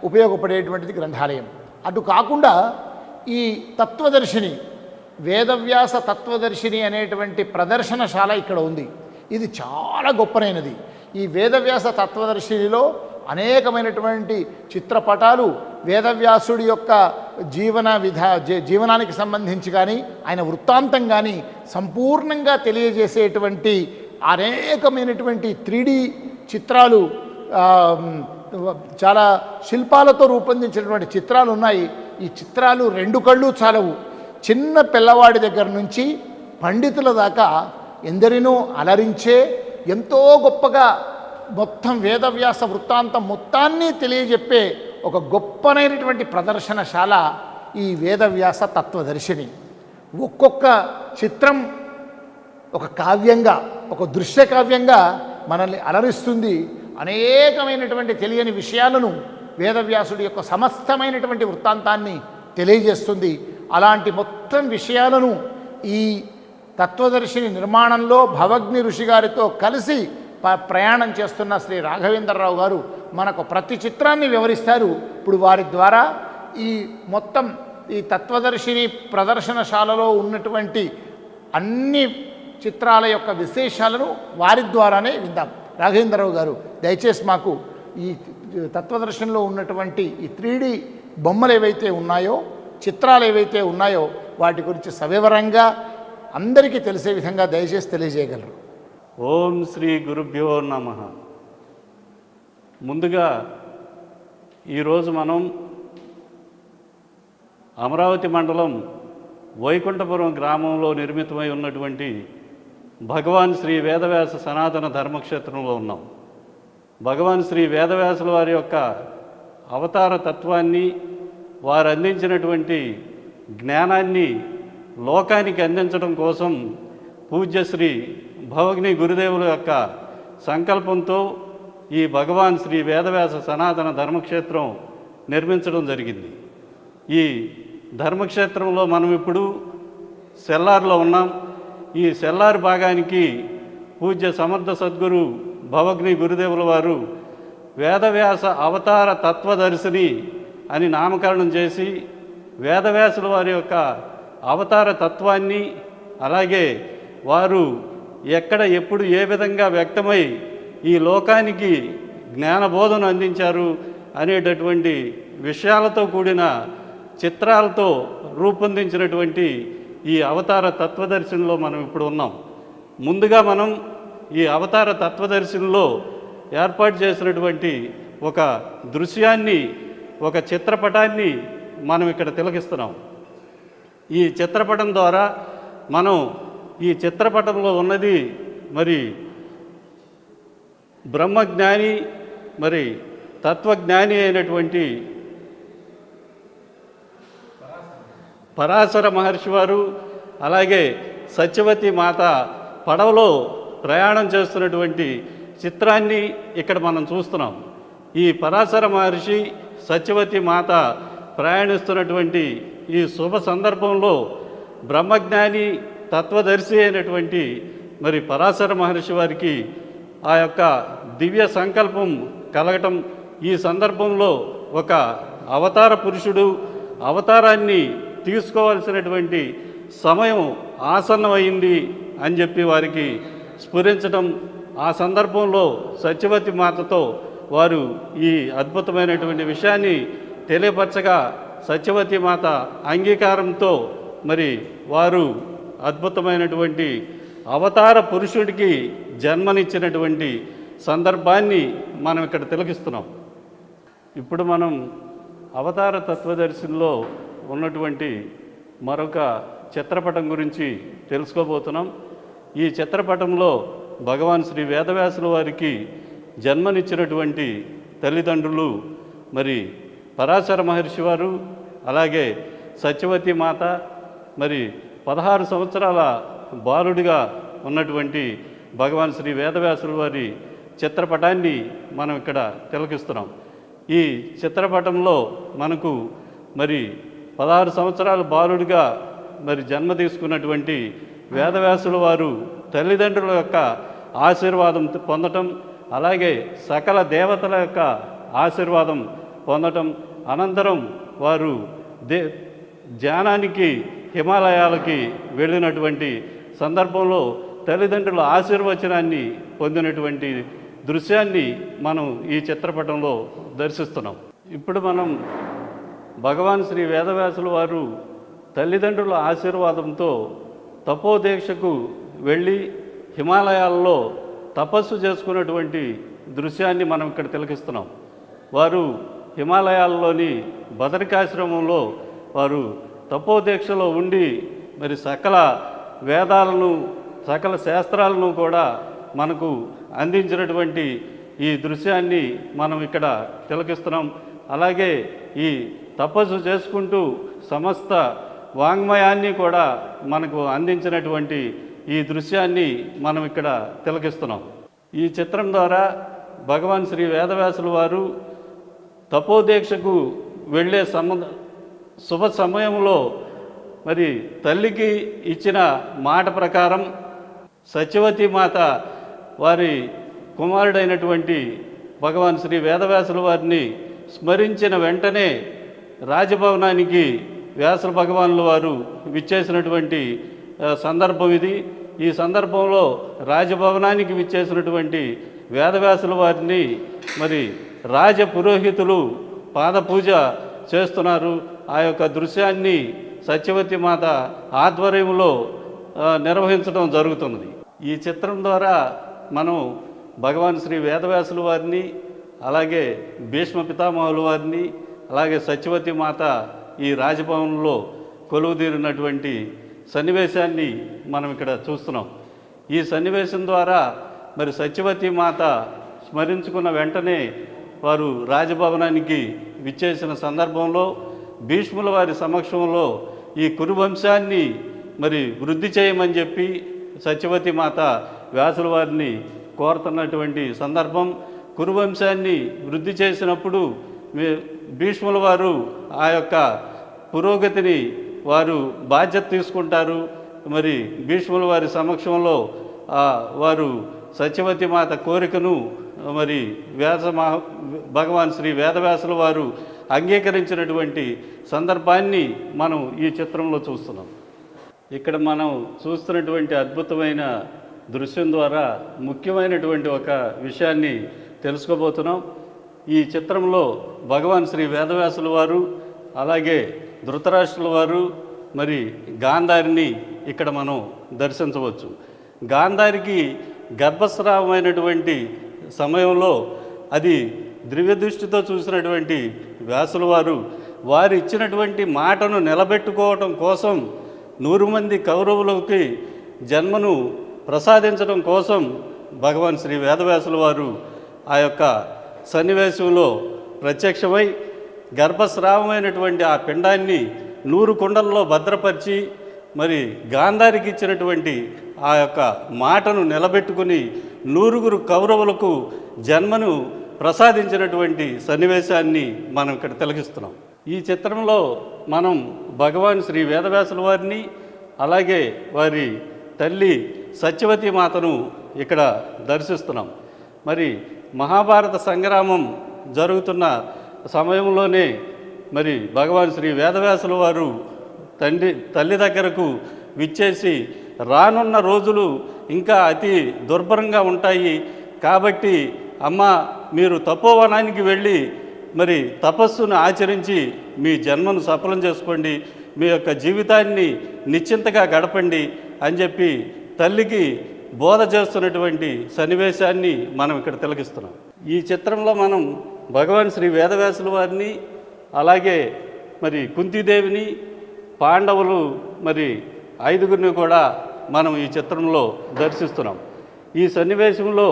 ఉపయోగపడేటువంటిది గ్రంథాలయం. అటు కాకుండా ఈ తత్వదర్శిని, వేదవ్యాస తత్వదర్శిని అనేటువంటి ప్రదర్శనశాల ఇక్కడ ఉంది. ఇది చాలా గొప్పనైనది. ఈ వేదవ్యాస తత్వదర్శినిలో అనేకమైనటువంటి చిత్రపటాలు వేదవ్యాసుడి యొక్క జీవనానికి సంబంధించి కానీ, ఆయన వృత్తాంతం కానీ సంపూర్ణంగా తెలియజేసేటువంటి అనేకమైనటువంటి 3D చిత్రాలు చాలా శిల్పాలతో రూపొందించినటువంటి చిత్రాలు ఉన్నాయి. ఈ చిత్రాలు 2 కళ్ళు చాలవు. చిన్న పిల్లవాడి దగ్గర నుంచి పండితుల దాకా ఎందరినో అలరించే ఎంతో గొప్పగా మొత్తం వేదవ్యాస వృత్తాంతం మొత్తాన్ని తెలియజెప్పే ఒక గొప్పనైనటువంటి ప్రదర్శనశాల ఈ వేదవ్యాస తత్వదర్శిని. ఒక్కొక్క చిత్రం ఒక కావ్యంగా, ఒక దృశ్య కావ్యంగా మనల్ని అలరిస్తుంది. అనేకమైనటువంటి తెలియని విషయాలను వేదవ్యాసుడి యొక్క సమస్తమైనటువంటి వృత్తాంతాన్ని తెలియజేస్తుంది. అలాంటి మొత్తం విషయాలను ఈ తత్వదర్శిని నిర్మాణంలో భవగ్ని ఋషి గారితో కలిసి ప్రయాణం చేస్తున్న శ్రీ రాఘవేంద్రరావు గారు మనకు ప్రతి చిత్రాన్ని వివరిస్తారు. ఇప్పుడు వారి ద్వారా ఈ మొత్తం ఈ తత్వదర్శిని ప్రదర్శనశాలలో ఉన్నటువంటి అన్ని చిత్రాల యొక్క విశేషాలను వారి ద్వారానే విందాం. రాఘవేంద్రరావు గారు దయచేసి మాకు ఈ తత్వదర్శనంలో ఉన్నటువంటి ఈ 3D బొమ్మలు ఏవైతే ఉన్నాయో, చిత్రాలు ఏవైతే ఉన్నాయో వాటి గురించి సవివరంగా అందరికీ తెలిసే విధంగా దయచేసి తెలియజేయగలరు. ఓం శ్రీ గురుభ్యో నమః. ముందుగా ఈరోజు మనం అమరావతి మండలం వైకుంఠపురం గ్రామంలో నిర్మితమై ఉన్నటువంటి భగవాన్ శ్రీ వేదవ్యాస సనాతన ధర్మక్షేత్రంలో ఉన్నాం. భగవాన్ శ్రీ వేదవ్యాసుల వారి యొక్క అవతార తత్వాన్ని, వారు అందించినటువంటి జ్ఞానాన్ని లోకానికి అందించడం కోసం పూజ్యశ్రీ భవగ్ని గురుదేవుల యొక్క సంకల్పంతో ఈ భగవాన్ శ్రీ వేదవ్యాస సనాతన ధర్మక్షేత్రం నిర్మించడం జరిగింది. ఈ ధర్మక్షేత్రంలో మనం ఇప్పుడు సెల్లార్లో ఉన్నాం. ఈ సెల్లార్ భాగానికి పూజ్య సమర్థ సద్గురు భవగ్ని గురుదేవుల వారు వేదవ్యాస అవతార తత్వదర్శిని అని నామకరణం చేసి వేదవ్యాసుల వారి యొక్క అవతార తత్వాన్ని, అలాగే వారు ఎక్కడ ఎప్పుడు ఏ విధంగా వ్యక్తమై ఈ లోకానికి జ్ఞానబోధన అందించారు అనేటటువంటి విషయాలతో కూడిన చిత్రాలతో రూపొందించినటువంటి ఈ అవతార తత్వదర్శనంలో మనం ఇప్పుడు ఉన్నాం. ముందుగా మనం ఈ అవతార తత్వదర్శనంలో ఏర్పాటు చేసినటువంటి ఒక దృశ్యాన్ని, ఒక చిత్రపటాన్ని మనం ఇక్కడ తిలకిస్తున్నాం. ఈ చిత్రపటం ద్వారా మనం ఈ చిత్రపటంలో ఉన్నది మరి బ్రహ్మజ్ఞాని, మరి తత్వజ్ఞాని అయినటువంటి పరాశర మహర్షి వారు, అలాగే సత్యవతి మాత పడవలో ప్రయాణం చేస్తున్నటువంటి చిత్రాన్ని ఇక్కడ మనం చూస్తున్నాం. ఈ పరాశర మహర్షి, సత్యవతి మాత ప్రయాణిస్తున్నటువంటి ఈ శుభ సందర్భంలో బ్రహ్మజ్ఞాని, తత్వదర్శి అయినటువంటి మరి పరాశర మహర్షి వారికి ఆ యొక్క దివ్య సంకల్పం కలగటం, ఈ సందర్భంలో ఒక అవతార పురుషుడు అవతారాన్ని తీసుకోవాల్సినటువంటి సమయం ఆసన్నమైంది అని చెప్పి వారికి స్ఫురించడం, ఆ సందర్భంలో సత్యవతి మాతతో వారు ఈ అద్భుతమైనటువంటి విషయాన్ని తెలియపరచగా సత్యవతి మాత అంగీకారంతో మరి వారు అద్భుతమైనటువంటి అవతార పురుషుడికి జన్మనిచ్చినటువంటి సందర్భాన్ని మనం ఇక్కడ తిలకిస్తున్నాం. ఇప్పుడు మనం అవతార తత్వదర్శనంలో ఉన్నటువంటి మరొక చిత్రపటం గురించి తెలుసుకోబోతున్నాం. ఈ చిత్రపటంలో భగవాన్ శ్రీ వేదవ్యాసుల వారికి జన్మనిచ్చినటువంటి తల్లిదండ్రులు మరి పరాశర మహర్షి వారు, అలాగే సత్యవతి మాత, మరి 16 సంవత్సరాల బాలుడిగా ఉన్నటువంటి భగవాన్ శ్రీ వేదవ్యాసుల వారి చిత్రపటాన్ని మనం ఇక్కడ తిలకిస్తున్నాం. ఈ చిత్రపటంలో మనకు మరి 16 సంవత్సరాల బాలుడిగా మరి జన్మ తీసుకున్నటువంటి వేదవ్యాసుల వారు తల్లిదండ్రుల యొక్క ఆశీర్వాదం పొందటం, అలాగే సకల దేవతల యొక్క ఆశీర్వాదం పొందటం, అనంతరం వారు ధ్యానానికి హిమాలయాలకి వెళ్ళినటువంటి సందర్భంలో తల్లిదండ్రుల ఆశీర్వచనాన్ని పొందినటువంటి దృశ్యాన్ని మనం ఈ చిత్రపటంలో దర్శిస్తున్నాం. ఇప్పుడు మనం భగవాన్ శ్రీ వేదవ్యాసుల వారు తల్లిదండ్రుల ఆశీర్వాదంతో తపోదీక్షకు వెళ్ళి హిమాలయాల్లో తపస్సు చేసుకున్నటువంటి దృశ్యాన్ని మనం ఇక్కడ తిలకిస్తున్నాం. వారు హిమాలయాల్లోని బదరికాశ్రమంలో వారు తపోదీక్షలో ఉండి మరి సకల వేదాలను సకల శాస్త్రాలను కూడా మనకు అందించినటువంటి ఈ దృశ్యాన్ని మనం ఇక్కడ తిలకిస్తున్నాం. అలాగే ఈ తపస్సు చేసుకుంటూ సమస్త వాంగ్మయాన్ని కూడా మనకు అందించినటువంటి ఈ దృశ్యాన్ని మనం ఇక్కడ తిలకిస్తున్నాం. ఈ చిత్రం ద్వారా భగవాన్ శ్రీ వేదవ్యాసుల వారు తపోదీక్షకు వెళ్ళే శుభ సమయంలో మరి తల్లికి ఇచ్చిన మాట ప్రకారం సత్యవతి మాత వారి కుమారుడైనటువంటి భగవాన్ శ్రీ వేదవ్యాసుల వారిని స్మరించిన వెంటనే రాజభవనానికి వ్యాస భగవానుల వారు విచ్చేసినటువంటి సందర్భం ఇది. ఈ సందర్భంలో రాజభవనానికి విచ్చేసినటువంటి వేదవ్యాసుల వారిని మరి రాజ పురోహితులు పాదపూజ చేస్తున్నారు. ఆ యొక్క దృశ్యాన్ని సత్యవతి మాత ఆధ్వర్యంలో నిర్వహించడం జరుగుతున్నది. ఈ చిత్రం ద్వారా మనం భగవాన్ శ్రీ వేదవ్యాసుల వారిని, అలాగే భీష్మ పితామహుల వారిని, అలాగే సత్యవతి మాత ఈ రాజభవనంలో కొలువుదీరినటువంటి సన్నివేశాన్ని మనం ఇక్కడ చూస్తున్నాం. ఈ సన్నివేశం ద్వారా మరి సత్యవతి మాత స్మరించుకున్న వెంటనే వారు రాజభవనానికి విచ్చేసిన సందర్భంలో భీష్ముల వారి సమక్షంలో ఈ కురువంశాన్ని మరి వృద్ధి చేయమని చెప్పి సత్యవతి మాత వ్యాసుల వారిని కోరుతున్నటువంటి సందర్భం. కురువంశాన్ని వృద్ధి చేసినప్పుడు భీష్ముల వారు ఆ యొక్క పురోగతిని వారు బాధ్యత తీసుకుంటారు. మరి భీష్ముల వారి సమక్షంలో వారు సత్యవతి మాత కోరికను మరి భగవాన్ శ్రీ వేదవ్యాసుల వారు అంగీకరించినటువంటి సందర్భాన్ని మనం ఈ చిత్రంలో చూస్తున్నాం. ఇక్కడ మనం చూస్తున్నటువంటి అద్భుతమైన దృశ్యం ద్వారా ముఖ్యమైనటువంటి ఒక విషయాన్ని తెలుసుకోబోతున్నాం. ఈ చిత్రంలో భగవాన్ శ్రీ వేదవ్యాసుల వారు, అలాగే ధృతరాష్ట్రుల వారు, మరి గాంధారిని ఇక్కడ మనం దర్శించవచ్చు. గాంధారికి గర్భస్రావమైనటువంటి సమయంలో అది దివ్య దృష్టితో చూసినటువంటి వ్యాసుల వారు వారు ఇచ్చినటువంటి మాటను నిలబెట్టుకోవటం కోసం 100 మంది కౌరవులకి జన్మను ప్రసాదించడం కోసం భగవాన్ శ్రీ వేదవ్యాసుల వారు ఆ యొక్క సన్నివేశంలో ప్రత్యక్షమై గర్భస్రావమైనటువంటి ఆ పిండాన్ని 100 కుండల్లో భద్రపరిచి మరి గాంధారికి ఇచ్చినటువంటి ఆ యొక్క మాటను నిలబెట్టుకుని 100 కౌరవులకు జన్మను ప్రసాదించినటువంటి సన్నివేశాన్ని మనం ఇక్కడ తిలకిస్తున్నాం. ఈ చిత్రంలో మనం భగవాన్ శ్రీ వేదవ్యాసుల వారిని, అలాగే వారి తల్లి సత్యవతి మాతను ఇక్కడ దర్శిస్తున్నాం. మరి మహాభారత సంగ్రామం జరుగుతున్న సమయంలోనే మరి భగవాన్ శ్రీ వేదవ్యాసుల వారు తల్లి దగ్గరకు విచ్చేసి రానున్న రోజులు ఇంకా అతి దుర్భరంగా ఉంటాయి కాబట్టి అమ్మ మీరు తపోవనానికి వెళ్ళి మరి తపస్సును ఆచరించి మీ జన్మను సఫలం చేసుకోండి, మీ యొక్క జీవితాన్ని నిశ్చింతగా గడపండి అని చెప్పి తల్లికి బోధ చేస్తున్నటువంటి సన్నివేశాన్ని మనం ఇక్కడ తిలకిస్తున్నాం. ఈ చిత్రంలో మనం భగవాన్ శ్రీ వేదవ్యాసుల వారిని, అలాగే మరి కుంతీదేవిని, పాండవులు మరి 5గురిని కూడా మనం ఈ చిత్రంలో దర్శిస్తున్నాం. ఈ సన్నివేశంలో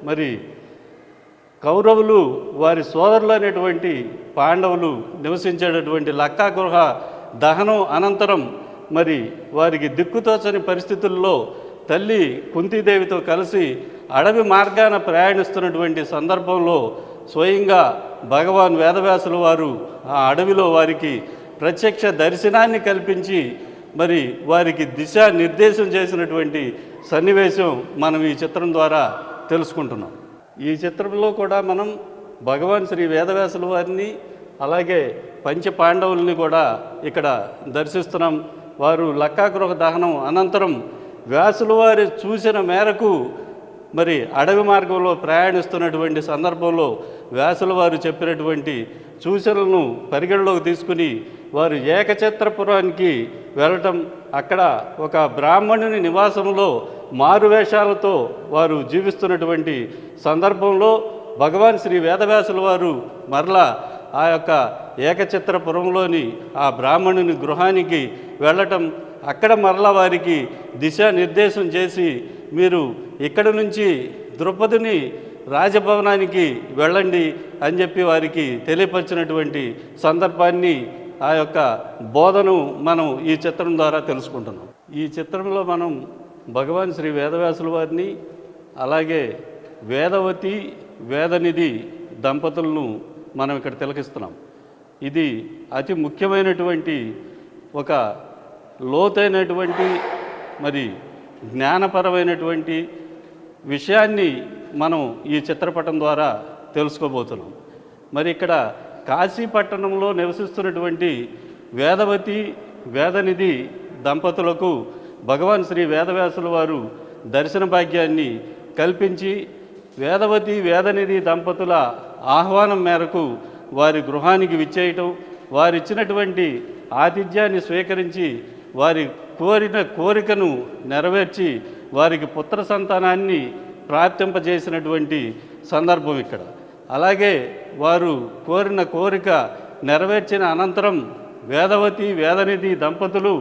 మరి కౌరవులు వారి సోదరులు అనేటువంటి పాండవులు నివసించేటటువంటి లక్కా గృహ దహనం అనంతరం మరి వారికి దిక్కుతోచని పరిస్థితుల్లో తల్లి కుంతీదేవితో కలిసి అడవి మార్గాన ప్రయాణిస్తున్నటువంటి సందర్భంలో స్వయంగా భగవాన్ వేదవ్యాసుల వారు ఆ అడవిలో వారికి ప్రత్యక్ష దర్శనాన్ని కల్పించి మరి వారికి దిశా నిర్దేశం చేసినటువంటి సన్నివేశం మనం ఈ చిత్రం ద్వారా తెలుసుకుంటున్నాం. ఈ చిత్రంలో కూడా మనం భగవాన్ శ్రీ వేదవ్యాసుల వారిని, అలాగే పంచ పాండవుల్ని కూడా ఇక్కడ దర్శిస్తున్నాం. వారు లక్కాగృహ దహనం అనంతరం వ్యాసుల వారి చూసిన మేరకు మరి అడవి మార్గంలో ప్రయాణిస్తున్నటువంటి సందర్భంలో వ్యాసుల వారు చెప్పినటువంటి సూచనలను పరిగణలోకి తీసుకుని వారు ఏకఛత్రపురానికి వెళ్ళటం, అక్కడ ఒక బ్రాహ్మణుని నివాసంలో మారువేషాలతో వారు జీవిస్తున్నటువంటి సందర్భంలో భగవాన్ శ్రీ వేదవ్యాసుల వారు మరలా ఆ యొక్క ఏకచిత్రపురంలోని ఆ బ్రాహ్మణుని గృహానికి వెళ్ళటం, అక్కడ మరలా వారికి దిశానిర్దేశం చేసి మీరు ఇక్కడ నుంచి ద్రౌపదిని రాజభవనానికి వెళ్ళండి అని చెప్పి వారికి తెలియపరిచినటువంటి సందర్భాన్ని, ఆ యొక్క బోధను మనం ఈ చిత్రం ద్వారా తెలుసుకుంటున్నాం. ఈ చిత్రంలో మనం భగవాన్ శ్రీ వేదవ్యాసుల వారిని అలాగే వేదవతి వేదనిధి దంపతులను మనం ఇక్కడ తిలకిస్తున్నాం. ఇది అతి ముఖ్యమైనటువంటి ఒక లోతైనటువంటి మరి జ్ఞానపరమైనటువంటి విషయాన్ని మనం ఈ చిత్రపటం ద్వారా తెలుసుకోబోతున్నాం. మరి ఇక్కడ కాశీపట్టణంలో నివసిస్తున్నటువంటి వేదవతి వేదనిధి దంపతులకు భగవాన్ శ్రీ వేదవ్యాసుల వారు దర్శన భాగ్యాన్ని కల్పించి వేదవతి వేదనిధి దంపతుల ఆహ్వానం మేరకు వారి గృహానికి విచ్చేయటం, వారిచ్చినటువంటి ఆతిథ్యాన్ని స్వీకరించి వారి కోరిన కోరికను నెరవేర్చి వారికి పుత్ర సంతానాన్ని ప్రాప్తింపజేసినటువంటి సందర్భం ఇక్కడ. అలాగే వారు కోరిన కోరిక నెరవేర్చిన అనంతరం వేదవతి వేదనిధి దంపతులు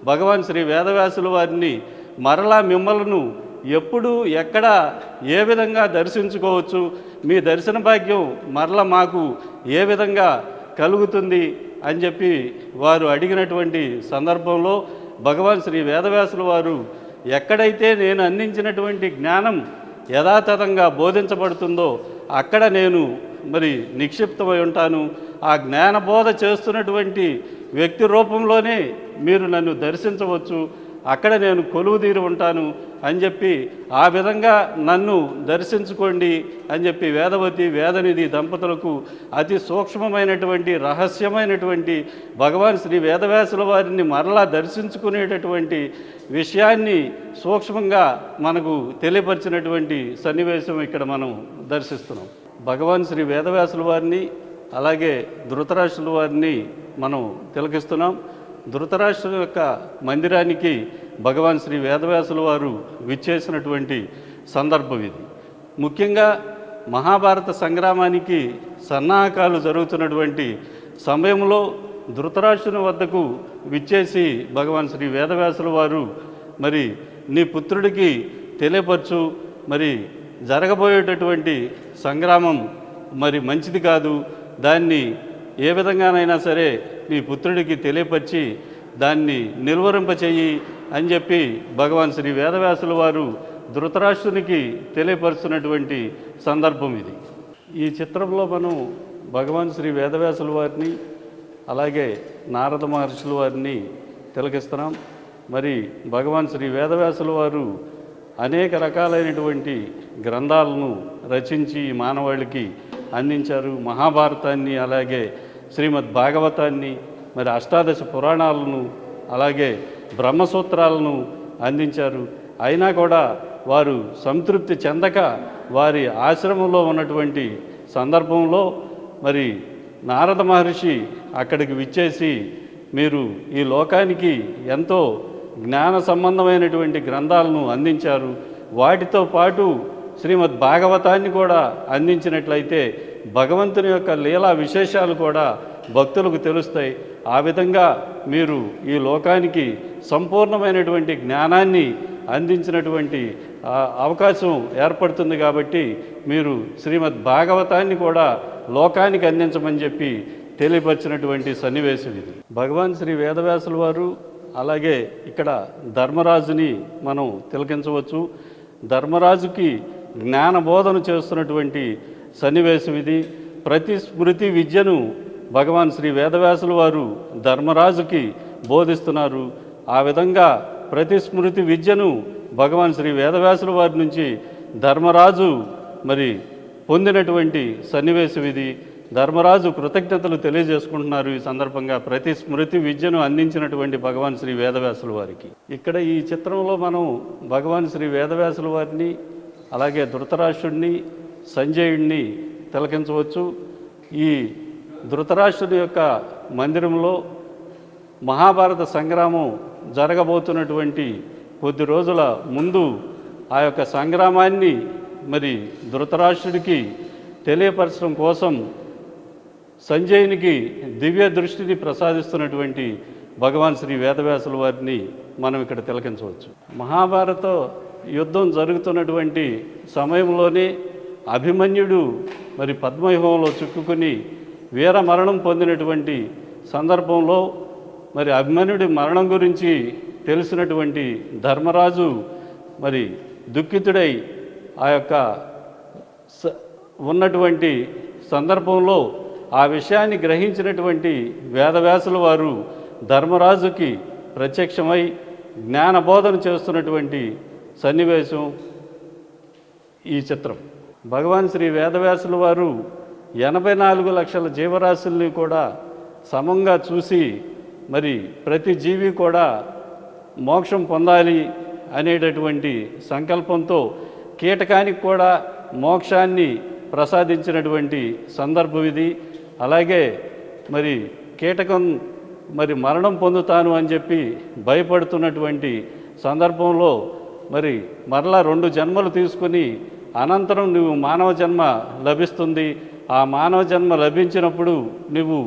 భగవాన్ శ్రీ వేదవ్యాసుల వారిని మరలా మిమ్మలను ఎప్పుడు ఎక్కడ ఏ విధంగా దర్శించుకోవచ్చు, మీ దర్శన భాగ్యం మరల మాకు ఏ విధంగా కలుగుతుంది అని చెప్పి వారు అడిగినటువంటి సందర్భంలో భగవాన్ శ్రీ వేదవ్యాసుల వారు ఎక్కడైతే నేను అందించినటువంటి జ్ఞానం యథాతథంగా బోధించబడుతుందో అక్కడ నేను మరి నిక్షిప్తమై ఉంటాను. ఆ జ్ఞానబోధ చేస్తున్నటువంటి వ్యక్తి రూపంలోనే మీరు నన్ను దర్శించవచ్చు, అక్కడ నేను కొలువుదీరి ఉంటాను అని చెప్పి ఆ విధంగా నన్ను దర్శించుకోండి అని చెప్పి వేదవతి వేదనిధి దంపతులకు అతి సూక్ష్మమైనటువంటి రహస్యమైనటువంటి భగవాన్ శ్రీ వేదవ్యాసుల వారిని మరలా దర్శించుకునేటటువంటి విషయాన్ని సూక్ష్మంగా మనకు తెలియపరిచినటువంటి సన్నివేశం ఇక్కడ మనం దర్శిస్తున్నాం. భగవాన్ శ్రీ వేదవ్యాసుల వారిని అలాగే ధృతరాష్ట్రుల వారిని మనం తిలకిస్తున్నాం. ధృతరాష్ట్రుల యొక్క మందిరానికి భగవాన్ శ్రీ వేదవ్యాసుల వారు విచ్చేసినటువంటి సందర్భం ఇది. ముఖ్యంగా మహాభారత సంగ్రామానికి సన్నాహకాలు జరుగుతున్నటువంటి సమయంలో ధృతరాష్ట్రుని వద్దకు విచ్చేసి భగవాన్ శ్రీ వేదవ్యాసుల వారు మరి నీ పుత్రుడికి తెలియపరచు, మరి జరగబోయేటటువంటి సంగ్రామం మరి మంచిది కాదు, దాన్ని ఏ విధంగానైనా సరే నీ పుత్రుడికి తెలియపరిచి దాన్ని నిర్వహింపచేయి అని చెప్పి భగవాన్ శ్రీ వేదవ్యాసుల వారు ధృతరాష్ట్రునికి తెలియపరుస్తున్నటువంటి సందర్భం ఇది. ఈ చిత్రంలో మనం భగవాన్ శ్రీ వేదవ్యాసుల వారిని అలాగే నారద మహర్షుల వారిని తిలకిస్తున్నాం. మరి భగవాన్ శ్రీ వేదవ్యాసుల వారు అనేక రకాలైనటువంటి గ్రంథాలను రచించి మానవాళికి అందించారు. మహాభారతాన్ని అలాగే శ్రీమద్ భాగవతాన్ని, మరి అష్టాదశ పురాణాలను అలాగే బ్రహ్మసూత్రాలను అందించారు. అయినా కూడా వారు సంతృప్తి చెందక వారి ఆశ్రమంలో ఉన్నటువంటి సందర్భంలో మరి నారద మహర్షి అక్కడికి విచ్చేసి మీరు ఈ లోకానికి ఎంతో జ్ఞాన సంబంధమైనటువంటి గ్రంథాలను అందించారు, వాటితో పాటు శ్రీమద్ భాగవతాన్ని కూడా అందించినట్లయితే భగవంతుని యొక్క లీలా విశేషాలు కూడా భక్తులకు తెలుస్తాయి. ఆ విధంగా మీరు ఈ లోకానికి సంపూర్ణమైనటువంటి జ్ఞానాన్ని అందించినటువంటి అవకాశం ఏర్పడుతుంది. కాబట్టి మీరు శ్రీమద్ భాగవతాన్ని కూడా లోకానికి అందించమని చెప్పి తెలియపరిచినటువంటి సన్నివేశం ఇది. భగవాన్ శ్రీ వేదవ్యాసుల వారు అలాగే ఇక్కడ ధర్మరాజుని మనం తిలకించవచ్చు. ధర్మరాజుకి జ్ఞానబోధన చేస్తున్నటువంటి సన్నివేశం ఇది. ప్రతి స్మృతి విద్యను భగవాన్ శ్రీ వేదవ్యాసుల వారు ధర్మరాజుకి బోధిస్తున్నారు. ఆ విధంగా ప్రతి స్మృతి విద్యను భగవాన్ శ్రీ వేదవ్యాసుల వారి నుంచి ధర్మరాజు మరి పొందినటువంటి సన్నివేశం ఇది. ధర్మరాజు కృతజ్ఞతలు తెలియజేసుకుంటున్నారు ఈ సందర్భంగా ప్రతి స్మృతి విద్యను అందించినటువంటి భగవాన్ శ్రీ వేదవ్యాసుల వారికి. ఇక్కడ ఈ చిత్రంలో మనం భగవాన్ శ్రీ వేదవ్యాసుల వారిని అలాగే ధృతరాష్ట్రుడిని సంజయుడిని తిలకించవచ్చు. ఈ ధృతరాష్ట్రుడి యొక్క మందిరంలో మహాభారత సంగ్రామం జరగబోతున్నటువంటి కొద్ది రోజుల ముందు ఆ యొక్క సంగ్రామాన్ని మరి ధృతరాష్ట్రుడికి తెలియపరచడం కోసం సంజయునికి దివ్య దృష్టిని ప్రసాదిస్తున్నటువంటి భగవాన్ శ్రీ వేదవ్యాసుల వారిని మనం ఇక్కడ తిలకించవచ్చు. మహాభారత యుద్ధం జరుగుతున్నటువంటి సమయంలోనే అభిమన్యుడు మరి పద్మవ్యూహంలో చిక్కుకుని వీర మరణం పొందినటువంటి సందర్భంలో మరి అభిమన్యుడి మరణం గురించి తెలిసినటువంటి ధర్మరాజు మరి దుఃఖితుడై ఆ యొక్క ఉన్నటువంటి సందర్భంలో ఆ విషయాన్ని గ్రహించినటువంటి వేదవ్యాసుల వారు ధర్మరాజుకి ప్రత్యక్షమై జ్ఞానబోధన చేస్తున్నటువంటి సన్నివేశం ఈ చిత్రం. భగవాన్ శ్రీ వేదవ్యాసుల వారు 84 లక్షల జీవరాశుల్ని కూడా సమంగా చూసి మరి ప్రతి జీవి కూడా మోక్షం పొందాలి అనేటటువంటి సంకల్పంతో కీటకానికి కూడా మోక్షాన్ని ప్రసాదించినటువంటి సందర్భం ఇది. అలాగే మరి కీటకం మరి మరణం పొందుతాను అని చెప్పి భయపడుతున్నటువంటి సందర్భంలో మరి మరలా 2 జన్మలు తీసుకుని అనంతరం నువ్వు మానవ జన్మ లభిస్తుంది, ఆ మానవ జన్మ లభించినప్పుడు నువ్వు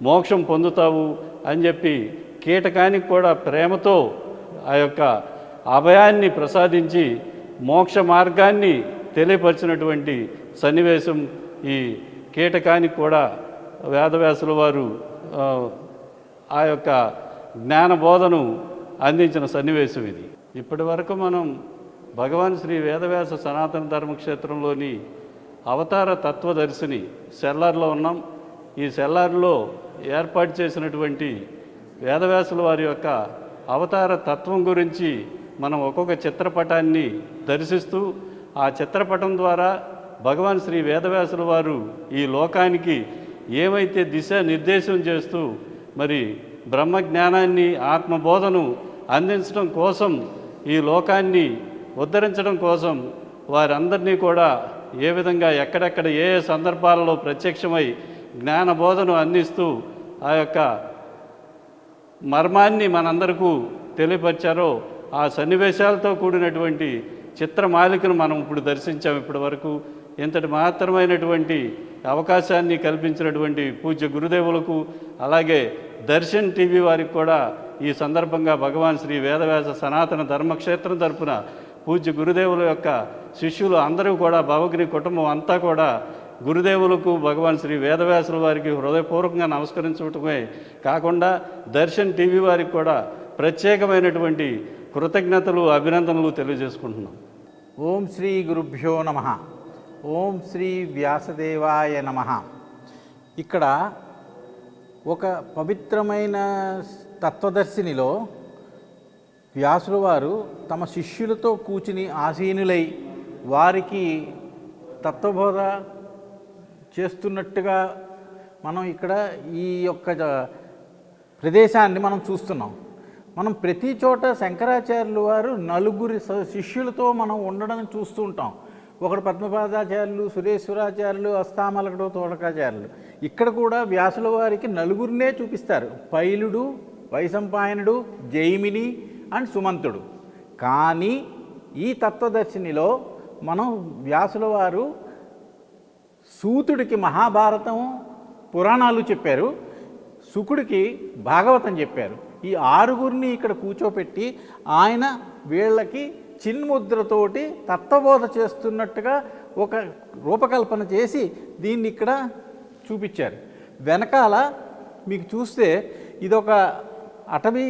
మోక్షం పొందుతావు అని చెప్పి కీటకానికి కూడా ప్రేమతో ఆ యొక్క అభయాన్ని ప్రసాదించి మోక్ష మార్గాన్ని తెలియపరిచినటువంటి సన్నివేశం ఈ కీటకానికి కూడా వేదవ్యాసుల వారు ఆ యొక్క జ్ఞానబోధను అందించిన సన్నివేశం ఇది. ఇప్పటి వరకు మనం భగవాన్ శ్రీ వేదవ్యాస సనాతన ధర్మక్షేత్రంలోని అవతార తత్వదర్శిని సెల్లార్లో ఉన్నాం. ఈ సెల్లార్లో ఏర్పాటు చేసినటువంటి వేదవ్యాసుల వారి యొక్క అవతార తత్వం గురించి మనం ఒక్కొక్క చిత్రపటాన్ని దర్శిస్తూ ఆ చిత్రపటం ద్వారా భగవాన్ శ్రీ వేదవ్యాసుల వారు ఈ లోకానికి ఏమైతే దిశ నిర్దేశం చేస్తూ మరి బ్రహ్మజ్ఞానాన్ని ఆత్మబోధను అందించడం కోసం ఈ లోకాన్ని ఉద్ధరించడం కోసం వారందరినీ కూడా ఏ విధంగా ఎక్కడెక్కడ ఏ సందర్భాలలో ప్రత్యక్షమై జ్ఞానబోధను అందిస్తూ ఆ యొక్క మర్మాన్ని మనందరికీ తెలియపరిచారో ఆ సన్నివేశాలతో కూడినటువంటి చిత్రమాలికను మనం ఇప్పుడు దర్శించాం. ఇప్పటి వరకు ఇంతటి మహత్తరమైనటువంటి అవకాశాన్ని కల్పించినటువంటి పూజ్య గురుదేవులకు అలాగే దర్శన్ టీవీ వారికి కూడా ఈ సందర్భంగా భగవాన్ శ్రీ వేదవ్యాస సనాతన ధర్మక్షేత్రం తరపున పూజ్య గురుదేవుల యొక్క శిష్యులు అందరూ కూడా భవగిరి కుటుంబం అంతా కూడా గురుదేవులకు భగవాన్ శ్రీ వేదవ్యాసుల వారికి హృదయపూర్వకంగా నమస్కరించడమే కాకుండా దర్శన్ టీవీ వారికి కూడా ప్రత్యేకమైనటువంటి కృతజ్ఞతలు అభినందనలు తెలియజేసుకుంటున్నాం. ఓం శ్రీ గురుభ్యో నమః. ఓం శ్రీ వ్యాసదేవాయ నమః. ఇక్కడ ఒక పవిత్రమైన తత్వదర్శినిలో వ్యాసుల వారు తమ శిష్యులతో కూర్చుని ఆసీనులై వారికి తత్వబోధ చేస్తున్నట్టుగా మనం ఇక్కడ ఈ యొక్క ప్రదేశాన్ని మనం చూస్తున్నాం. మనం ప్రతి చోట శంకరాచార్యులు వారు నలుగురి శిష్యులతో మనం ఉండడం చూస్తూ ఉంటాం. ఒకడు పద్మపాదాచార్యులు, సురేశ్వరాచార్యులు, అస్తామలకుడు, తోటకాచార్యులు. ఇక్కడ కూడా వ్యాసుల వారికి నలుగురినే చూపిస్తారు. పైలుడు, వైశంపాయనుడు, జైమిని అండ్ సుమంతుడు. కానీ ఈ తత్వదర్శినిలో మనం వ్యాసుల వారు సూతుడికి మహాభారతం పురాణాలు చెప్పారు, శుకుడికి భాగవతం చెప్పారు. ఈ 6గురిని ఇక్కడ కూర్చోపెట్టి ఆయన వీళ్ళకి చిన్ముద్రతోటి తత్వబోధ చేస్తున్నట్టుగా ఒక రూపకల్పన చేసి దీన్ని ఇక్కడ చూపించారు. వెనకాల మీకు చూస్తే ఇదొక అటవీ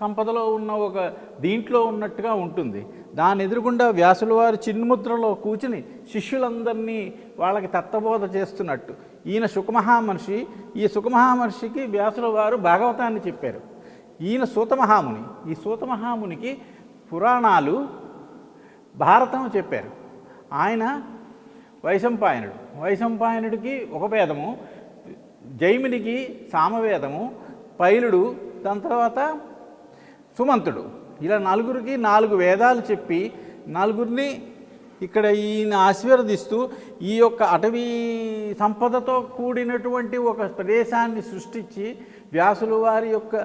సంపదలో ఉన్న ఒక దీంట్లో ఉన్నట్టుగా ఉంటుంది. దాని ఎదురుగుండా వ్యాసుల వారు చిన్ముద్రలో కూర్చుని శిష్యులందరినీ వాళ్ళకి తత్వబోధ చేస్తున్నట్టు. ఈయన సుఖమహామహర్షి. ఈ సుఖమహామహర్షికి వ్యాసుల వారు భాగవతాన్ని చెప్పారు. ఈయన సూతమహాముని. ఈ సూతమహామునికి పురాణాలు, భారతం చెప్పారు. ఆయన వైశంపాయనుడు. వైశంపాయనుడికి ఒక వేదము, జైమినికి సామవేదము, పైలుడు, దాని తర్వాత సుమంతుడు. ఇలా నలుగురికి 4 వేదాలు చెప్పి నలుగురిని ఇక్కడ ఈయన ఆశీర్వదిస్తూ ఈ యొక్క అటవీ సంపదతో కూడినటువంటి ఒక ప్రదేశాన్ని సృష్టించి వ్యాసుల వారి యొక్క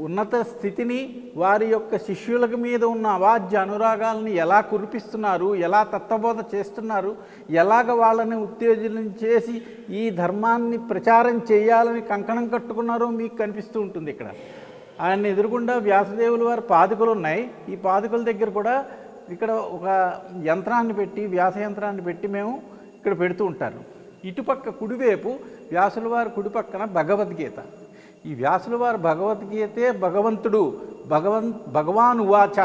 ఉన్నత స్థితిని, వారి యొక్క శిష్యుల మీద ఉన్న అవాజ్య అనురాగాలని ఎలా కురిపిస్తున్నారు, ఎలా తత్వబోధ చేస్తున్నారు, ఎలాగ వాళ్ళని ఉత్తేజనం చేసి ఈ ధర్మాన్ని ప్రచారం చేయాలని కంకణం కట్టుకున్నారో మీకు కనిపిస్తూ ఉంటుంది. ఇక్కడ ఆయన ఎదురుగుండా వ్యాసదేవుల వారి పాదుకలు ఉన్నాయి. ఈ పాదుకల దగ్గర కూడా ఇక్కడ ఒక యంత్రాన్ని పెట్టి, వ్యాస యంత్రాన్ని పెట్టి మేము ఇక్కడ పెడుతూ ఉంటారు. ఇటుపక్క కుడివైపు వ్యాసుల వారి కుడి పక్కన భగవద్గీత. ఈ వ్యాసుల వారి భగవద్గీతే భగవంతుడు, భగవాన్ ఉవాచ.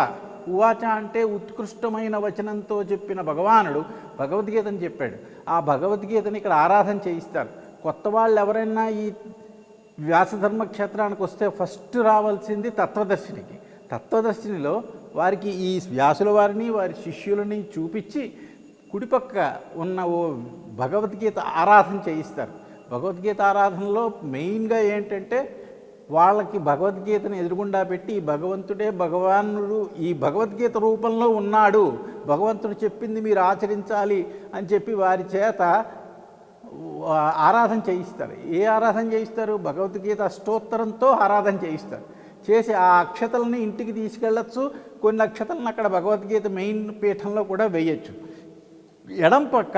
ఉవాచ అంటే ఉత్కృష్టమైన వచనంతో చెప్పిన భగవానుడు భగవద్గీతని చెప్పాడు. ఆ భగవద్గీతని ఇక్కడ ఆరాధన చేయిస్తారు. కొత్త వాళ్ళు ఎవరైనా ఈ వ్యాసధర్మక్షేత్రానికి వస్తే ఫస్ట్ రావాల్సింది తత్వదర్శినికి. తత్వదర్శినిలో వారికి ఈ వ్యాసుల వారిని, వారి శిష్యులని చూపించి కుడిపక్క ఉన్న ఓ భగవద్గీత ఆరాధన చేయిస్తారు. భగవద్గీత ఆరాధనలో మెయిన్గా ఏంటంటే వాళ్ళకి భగవద్గీతను ఎదురుగుండా పెట్టి ఈ భగవంతుడే భగవానుడు ఈ భగవద్గీత రూపంలో ఉన్నాడు, భగవంతుడు చెప్పింది మీరు ఆచరించాలి అని చెప్పి వారి చేత ఆరాధన చేయిస్తారు. ఏ ఆరాధన చేయిస్తారు? భగవద్గీత అష్టోత్తరంతో ఆరాధన చేయిస్తారు. చేసి ఆ అక్షతల్ని ఇంటికి తీసుకెళ్ళచ్చు. కొన్ని అక్షతలను అక్కడ భగవద్గీత మెయిన్ పీఠంలో కూడా వేయచ్చు. ఎడం పక్క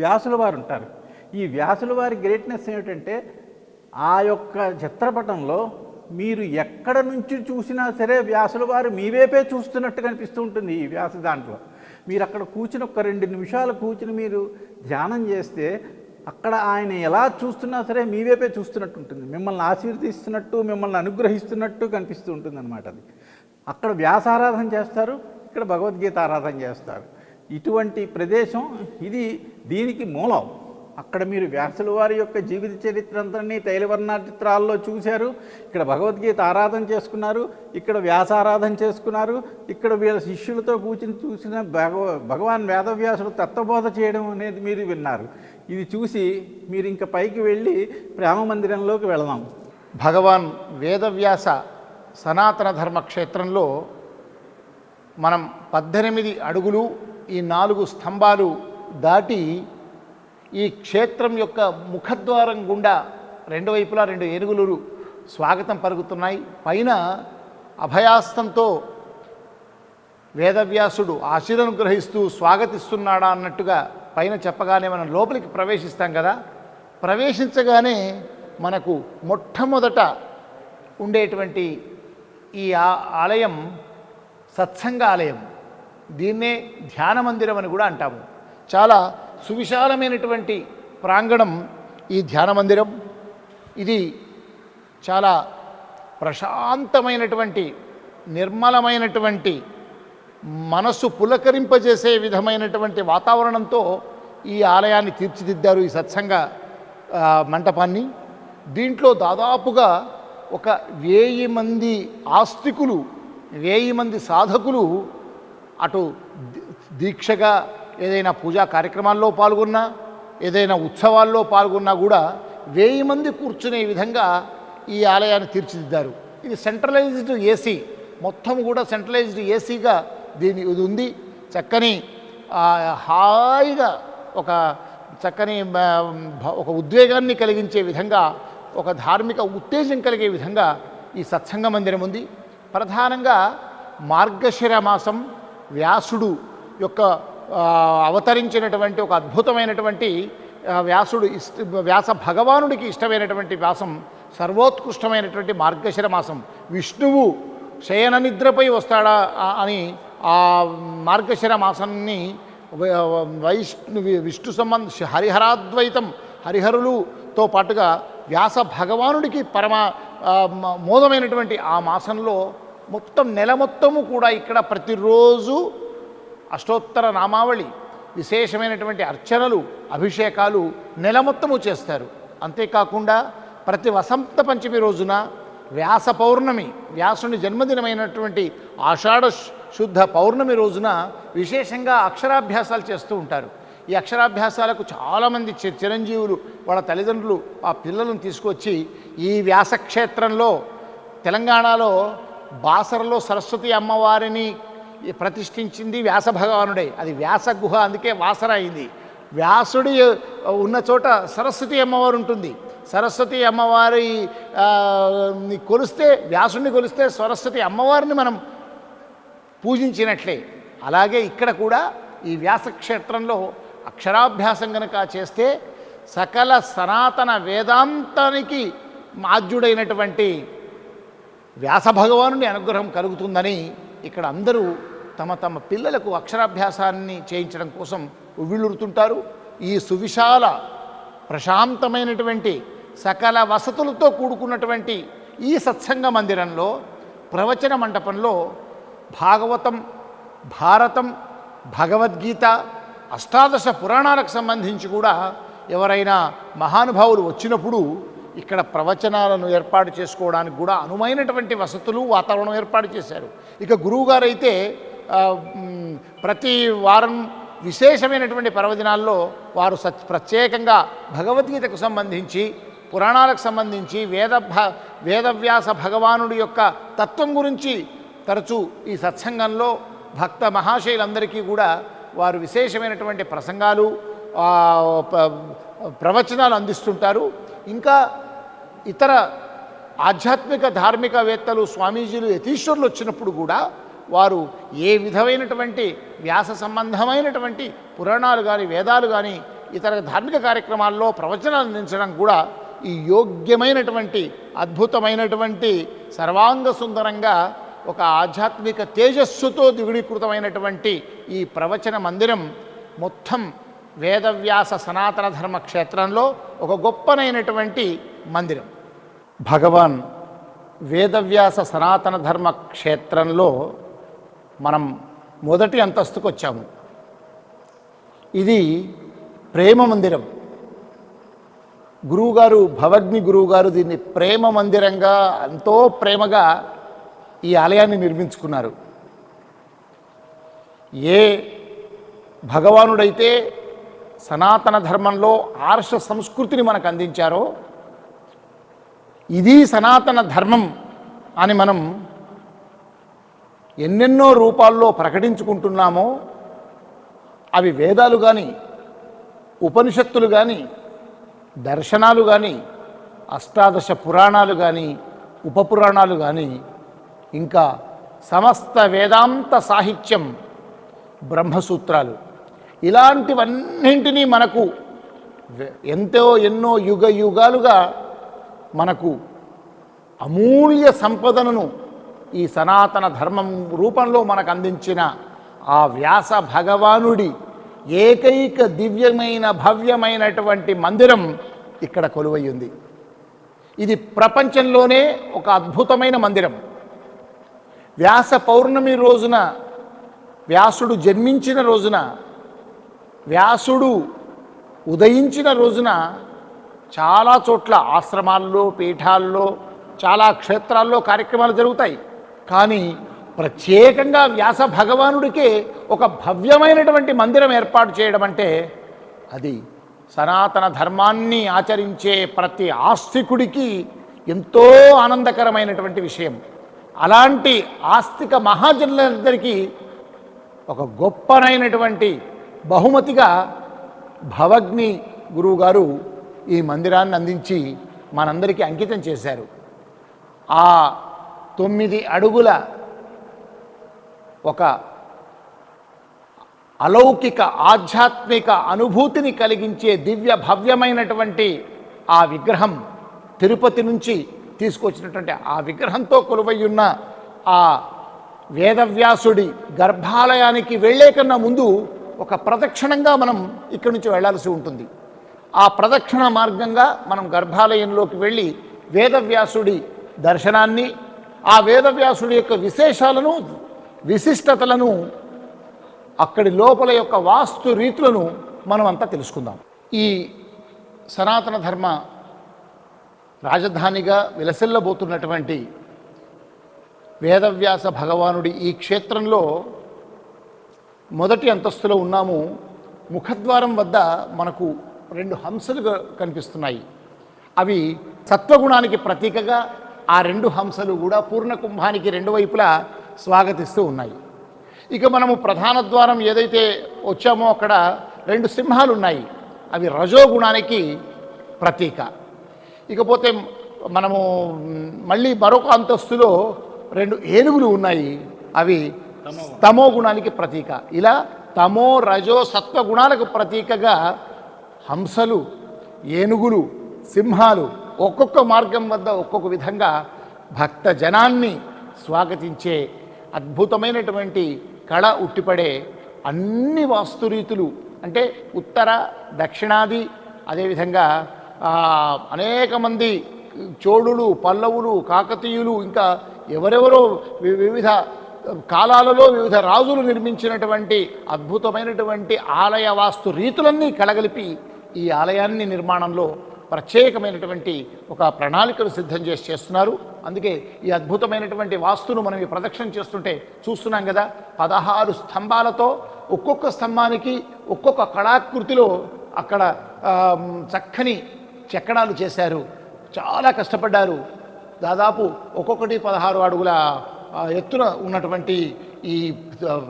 వ్యాసుల వారు ఉంటారు. ఈ వ్యాసుల వారి గ్రేట్నెస్ ఏమిటంటే ఆ యొక్క చిత్రపటంలో మీరు ఎక్కడ నుంచి చూసినా సరే వ్యాసుల వారు మీ వైపే చూస్తున్నట్టు కనిపిస్తూ ఉంటుంది. ఈ వ్యాస దాంట్లో మీరు అక్కడ కూర్చుని ఒక 2 నిమిషాలు కూర్చుని మీరు ధ్యానం చేస్తే అక్కడ ఆయన ఎలా చూస్తున్నా సరే మీ వైపే చూస్తున్నట్టు ఉంటుంది. మిమ్మల్ని ఆశీర్వదిస్తున్నట్టు, మిమ్మల్ని అనుగ్రహిస్తున్నట్టు కనిపిస్తూ ఉంటుంది అన్నమాట. అది అక్కడ వ్యాసారాధన చేస్తారు, ఇక్కడ భగవద్గీత ఆరాధన చేస్తారు. ఇటువంటి ప్రదేశం ఇది. దీనికి మూలం అక్కడ మీరు వ్యాసుల వారి యొక్క జీవిత చరిత్ర అంతని తైలవర్ణాచిత్రాల్లో చూశారు. ఇక్కడ భగవద్గీత ఆరాధన చేసుకున్నారు, ఇక్కడ వ్యాసారాధన చేసుకున్నారు. ఇక్కడ వీళ్ళ శిష్యులతో కూర్చుని చూసిన భగవాన్ వేదవ్యాసుడు తత్వబోధ చేయడం అనేది మీరు విన్నారు. ఇది చూసి మీరు ఇంకా పైకి వెళ్ళి ప్రేమ మందిరంలోకి వెళదాం. భగవాన్ వేదవ్యాస సనాతన ధర్మక్షేత్రంలో మనం 18 అడుగులు ఈ 4 స్తంభాలు దాటి ఈ క్షేత్రం యొక్క ముఖద్వారం గుండా 2 వైపులా 2 ఏనుగులు స్వాగతం పలుకుతున్నాయి. పైన అభయాస్తంతో వేదవ్యాసుడు ఆశీర్వనుగ్రహిస్తూ స్వాగతిస్తున్నాడా అన్నట్టుగా పైన చెప్పగానే మనం లోపలికి ప్రవేశిస్తాం కదా. ప్రవేశించగానే మనకు మొట్టమొదట ఉండేటువంటి ఈ ఆలయం సత్సంగ ఆలయం. దీన్నే ధ్యాన మందిరం అని కూడా అంటాము. చాలా సువిశాలమైనటువంటి ప్రాంగణం ఈ ధ్యాన మందిరం. ఇది చాలా ప్రశాంతమైనటువంటి, నిర్మలమైనటువంటి, మనస్సు పులకరింపజేసే విధమైనటువంటి వాతావరణంతో ఈ ఆలయాన్ని తీర్చిదిద్దారు, ఈ సత్సంగ మంటపాన్ని. దీంట్లో దాదాపుగా ఒక 1000 మంది ఆస్తికులు, 1000 మంది సాధకులు అటు దీక్షగా ఏదైనా పూజా కార్యక్రమాల్లో పాల్గొన్నా, ఏదైనా ఉత్సవాల్లో పాల్గొన్నా కూడా 1000 మంది కూర్చునే విధంగా ఈ ఆలయాన్ని తీర్చిదిద్దారు. ఇది సెంట్రలైజ్డ్ ఏసీ, మొత్తం కూడా సెంట్రలైజ్డ్ ఏసీగా ఇది ఉంది. చక్కని హాయిగా ఒక చక్కని ఒక ఉద్వేగాన్ని కలిగించే విధంగా, ఒక ధార్మిక ఉత్తేజం కలిగే విధంగా ఈ సత్సంగ మందిరం ఉంది. ప్రధానంగా మార్గశిర మాసం వ్యాసుడు యొక్క అవతరించినటువంటి ఒక అద్భుతమైనటువంటి వ్యాస భగవానుడికి ఇష్టమైనటువంటి వ్యాసం సర్వోత్కృష్టమైనటువంటి మార్గశిర మాసం. విష్ణువు శయన నిద్రపై వస్తాడా అని ఆ మార్గశిర మాసాన్ని విష్ణు సంబంధ హరిహరాద్వైతం, హరిహరులతో పాటుగా వ్యాస భగవానుడికి పరమ మోదమైనటువంటి ఆ మాసంలో మొత్తం నెల మొత్తము కూడా ఇక్కడ ప్రతిరోజు అష్టోత్తర నామావళి, విశేషమైనటువంటి అర్చనలు, అభిషేకాలు నెల మొత్తము చేస్తారు. అంతేకాకుండా ప్రతి వసంత పంచమి రోజున వ్యాస పౌర్ణమి, వ్యాసుని జన్మదినమైనటువంటి ఆషాఢ శుద్ధ పౌర్ణమి రోజున విశేషంగా అక్షరాభ్యాసాలు చేస్తూ ఉంటారు. ఈ అక్షరాభ్యాసాలకు చాలామంది చిరంజీవులు వాళ్ళ తల్లిదండ్రులు ఆ పిల్లలను తీసుకొచ్చి ఈ వ్యాసక్షేత్రంలో, తెలంగాణలో బాసరలో సరస్వతి అమ్మవారిని ప్రతిష్ఠించింది వ్యాస భగవానుడే. అది వ్యాస గుహ, అందుకే వాసర అయింది. వ్యాసుడి ఉన్న చోట సరస్వతి అమ్మవారు ఉంటుంది. సరస్వతి అమ్మవారి కొలిస్తే, వ్యాసుని కొలిస్తే సరస్వతి అమ్మవారిని మనం పూజించినట్లే. అలాగే ఇక్కడ కూడా ఈ వ్యాసక్షేత్రంలో అక్షరాభ్యాసం కనుక చేస్తే సకల సనాతన వేదాంతానికి మాధ్యుడైనటువంటి వ్యాస భగవానుని అనుగ్రహం కలుగుతుందని ఇక్కడ అందరూ తమ తమ పిల్లలకు అక్షరాభ్యాసాన్ని చేయించడం కోసం ఉవ్విళ్ళురుతుంటారు. ఈ సువిశాల ప్రశాంతమైనటువంటి సకల వసతులతో కూడుకున్నటువంటి ఈ సత్సంగ మందిరంలో, ప్రవచన మండపంలో భాగవతం, భారతం, భగవద్గీత, అష్టాదశ పురాణాలకు సంబంధించి కూడా ఎవరైనా మహానుభావులు వచ్చినప్పుడు ఇక్కడ ప్రవచనాలను ఏర్పాటు చేసుకోవడానికి కూడా అనువైనటువంటి వసతులు, వాతావరణం ఏర్పాటు చేశారు. ఇక గురువుగారైతే ప్రతి వారం విశేషమైనటువంటి పర్వదినాల్లో వారు ప్రత్యేకంగా భగవద్గీతకు సంబంధించి, పురాణాలకు సంబంధించి, వేదవ్యాస భగవానుడి యొక్క తత్వం గురించి తరచూ ఈ సత్సంగంలో భక్త మహాశయులందరికీ కూడా వారు విశేషమైనటువంటి ప్రసంగాలు, ప్రవచనాలు అందిస్తుంటారు. ఇంకా ఇతర ఆధ్యాత్మిక ధార్మికవేత్తలు, స్వామీజీలు, యతీశ్వరులు వచ్చినప్పుడు కూడా వారు ఏ విధమైనటువంటి వ్యాస సంబంధమైనటువంటి పురాణాలు కానీ, వేదాలు కానీ, ఇతర ధార్మిక కార్యక్రమాల్లో ప్రవచనాలు అందించడం కూడా ఈ యోగ్యమైనటువంటి అద్భుతమైనటువంటి సర్వాంగ సుందరంగా ఒక ఆధ్యాత్మిక తేజస్సుతో ద్విగుణీకృతమైనటువంటి ఈ ప్రవచన మందిరం మొత్తం వేదవ్యాస సనాతన ధర్మ క్షేత్రంలో ఒక గొప్పనైనటువంటి మందిరం. భగవాన్ వేదవ్యాస సనాతన ధర్మ క్షేత్రంలో మనం మొదటి అంతస్తుకు వచ్చాము. ఇది ప్రేమ మందిరం. గురువుగారు, భవగ్ని గురువుగారు దీన్ని ప్రేమ మందిరంగా, ఎంతో ప్రేమగా ఈ ఆలయాన్ని నిర్మించుకున్నారు. ఏ భగవానుడైతే సనాతన ధర్మంలో ఆర్ష సంస్కృతిని మనకు అందించారో, ఇది సనాతన ధర్మం అని మనం ఎన్నెన్నో రూపాల్లో ప్రకటించుకుంటున్నామో, అవి వేదాలు కానీ, ఉపనిషత్తులు కానీ, దర్శనాలు కానీ, అష్టాదశ పురాణాలు కానీ, ఉపపురాణాలు కానీ, ఇంకా సమస్త వేదాంత సాహిత్యం, బ్రహ్మసూత్రాలు, ఇలాంటివన్నింటినీ మనకు ఎన్నో యుగ యుగాలుగా మనకు అమూల్య సంపదను ఈ సనాతన ధర్మం రూపంలో మనకు అందించిన ఆ వ్యాస భగవానుడి ఏకైక దివ్యమైన భవ్యమైనటువంటి మందిరం ఇక్కడ కొలువై ఉంది. ఇది ప్రపంచంలోనే ఒక అద్భుతమైన మందిరం. వ్యాస పౌర్ణమి రోజున, వ్యాసుడు జన్మించిన రోజున, వ్యాసుడు ఉదయించిన రోజున చాలా చోట్ల ఆశ్రమాల్లో, పీఠాల్లో, చాలా క్షేత్రాల్లో కార్యక్రమాలు జరుగుతాయి. కానీ ప్రత్యేకంగా వ్యాస భగవానుడికే ఒక భవ్యమైనటువంటి మందిరం ఏర్పాటు చేయడం అంటే అది సనాతన ధర్మాన్ని ఆచరించే ప్రతి ఆస్తికుడికి ఎంతో ఆనందకరమైనటువంటి విషయం. అలాంటి ఆస్తిక మహాజనులందరికీ ఒక గొప్పనైనటువంటి బహుమతిగా భవగ్ని గురువుగారు ఈ మందిరాన్ని అందించి మనందరికీ అంకితం చేశారు. ఆ 9 అడుగుల ఒక అలౌకిక ఆధ్యాత్మిక అనుభూతిని కలిగించే దివ్య భవ్యమైనటువంటి ఆ విగ్రహం, తిరుపతి నుంచి తీసుకొచ్చినటువంటి ఆ విగ్రహంతో కొలువై ఉన్న ఆ వేదవ్యాసుడి గర్భాలయానికి వెళ్ళే కన్నా ముందు ఒక ప్రదక్షిణంగా మనం ఇక్కడి నుంచి వెళ్ళాల్సి ఉంటుంది. ఆ ప్రదక్షిణ మార్గంగా మనం గర్భాలయంలోకి వెళ్ళి వేదవ్యాసుడి దర్శనాన్ని, ఆ వేదవ్యాసుడి యొక్క విశేషాలను, విశిష్టతలను, అక్కడి లోపల యొక్క వాస్తు రీతులను మనం అంతా తెలుసుకుందాం. ఈ సనాతన ధర్మ రాజధానిగా విలసిల్లబోతున్నటువంటి వేదవ్యాస భగవానుడి ఈ క్షేత్రంలో మొదటి అంతస్తులో ఉన్నాము. ముఖద్వారం వద్ద మనకు 2 హంసలు కనిపిస్తున్నాయి. అవి సత్వగుణానికి ప్రతీకగా ఆ 2 హంసలు కూడా పూర్ణ కుంభానికి 2 వైపులా స్వాగతిస్తూ ఉన్నాయి. ఇక మనము ప్రధాన ద్వారం ఏదైతే వచ్చామో అక్కడ 2 సింహాలు ఉన్నాయి. అవి రజోగుణానికి ప్రతీక. ఇకపోతే మనము మళ్ళీ మరొక అంతస్తులో 2 ఏనుగులు ఉన్నాయి. అవి తమో గుణానికి ప్రతీక. ఇలా తమో రజో సత్వ గుణాలకు ప్రతీకగా హంసలు, ఏనుగులు, సింహాలు ఒక్కొక్క మార్గం వద్ద ఒక్కొక్క విధంగా భక్త జనాన్ని స్వాగతించే అద్భుతమైనటువంటి కళ ఉట్టిపడే అన్ని వాస్తురీతులు, అంటే ఉత్తర దక్షిణాది, అదేవిధంగా అనేక మంది చోళులు, పల్లవులు, కాకతీయులు, ఇంకా ఎవరెవరో వివిధ కాలాలలో వివిధ రాజులు నిర్మించినటువంటి అద్భుతమైనటువంటి ఆలయ వాస్తు రీతులన్నీ కలగలిపి ఈ ఆలయాన్ని నిర్మాణంలో ప్రత్యేకమైనటువంటి ఒక ప్రణాళికను సిద్ధం చేస్తున్నారు. అందుకే ఈ అద్భుతమైనటువంటి వాస్తును మనం ఈ ప్రదక్షిణ చేస్తుంటే చూస్తున్నాం కదా. 16 స్తంభాలతో ఒక్కొక్క స్తంభానికి ఒక్కొక్క కళాకృతిలో అక్కడ చక్కని చెక్కడాలు చేశారు. చాలా కష్టపడ్డారు. దాదాపు ఒక్కొక్కటి 16 అడుగుల ఎత్తున ఉన్నటువంటి ఈ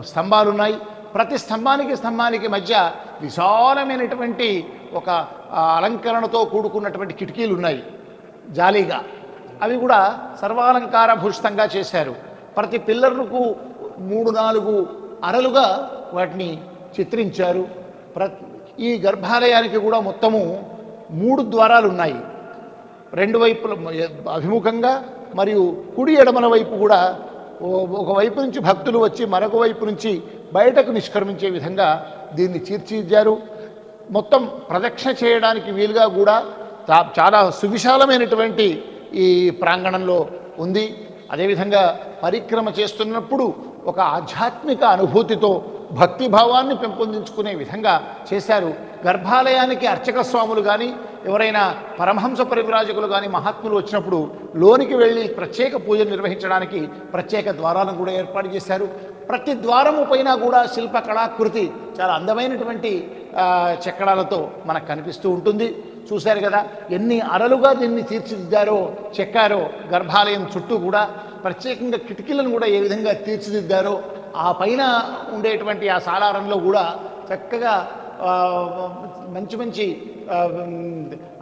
స్తంభాలు ఉన్నాయి. ప్రతి స్తంభానికి మధ్య విశాలమైనటువంటి ఒక అలంకరణతో కూడుకున్నటువంటి కిటికీలు ఉన్నాయి జాలీగా. అవి కూడా సర్వాలంకార భూషితంగా చేశారు. ప్రతి పిల్లర్లకు 3-4 అరలుగా వాటిని చిత్రించారు. ఈ గర్భాలయానికి కూడా మొత్తము 3 ద్వారాలు ఉన్నాయి. 2 వైపుల అభిముఖంగా మరియు కుడి ఎడమల వైపు కూడా ఒకవైపు నుంచి భక్తులు వచ్చి మరొక వైపు నుంచి బయటకు నిష్క్రమించే విధంగా దీన్ని తీర్చిదిద్దారు. మొత్తం ప్రదక్షిణ చేయడానికి వీలుగా కూడా చాలా సువిశాలమైనటువంటి ఈ ప్రాంగణంలో ఉంది. అదేవిధంగా పరిక్రమ చేస్తున్నప్పుడు ఒక ఆధ్యాత్మిక అనుభూతితో భక్తిభావాన్ని పెంపొందించుకునే విధంగా చేశారు. గర్భాలయానికి అర్చక స్వాములు కానీ ఎవరైనా పరమహంస పరివ్రాజకులు కానీ మహాత్ములు వచ్చినప్పుడు లోనికి వెళ్ళి ప్రత్యేక పూజలు నిర్వహించడానికి ప్రత్యేక ద్వారాలను కూడా ఏర్పాటు చేశారు. ప్రతి ద్వారము పైన కూడా శిల్ప కళాకృతి చాలా అందమైనటువంటి చెక్కడాలతో మనకు కనిపిస్తూ ఉంటుంది. చూశారు కదా ఎన్ని అరలుగా దీన్ని తీర్చిదిద్దారో, చెక్కారో. గర్భాలయం చుట్టూ కూడా ప్రత్యేకంగా కిటికీలను కూడా ఏ విధంగా తీర్చిదిద్దారో, ఆ పైన ఉండేటువంటి ఆ సాలారంలో కూడా చక్కగా మంచి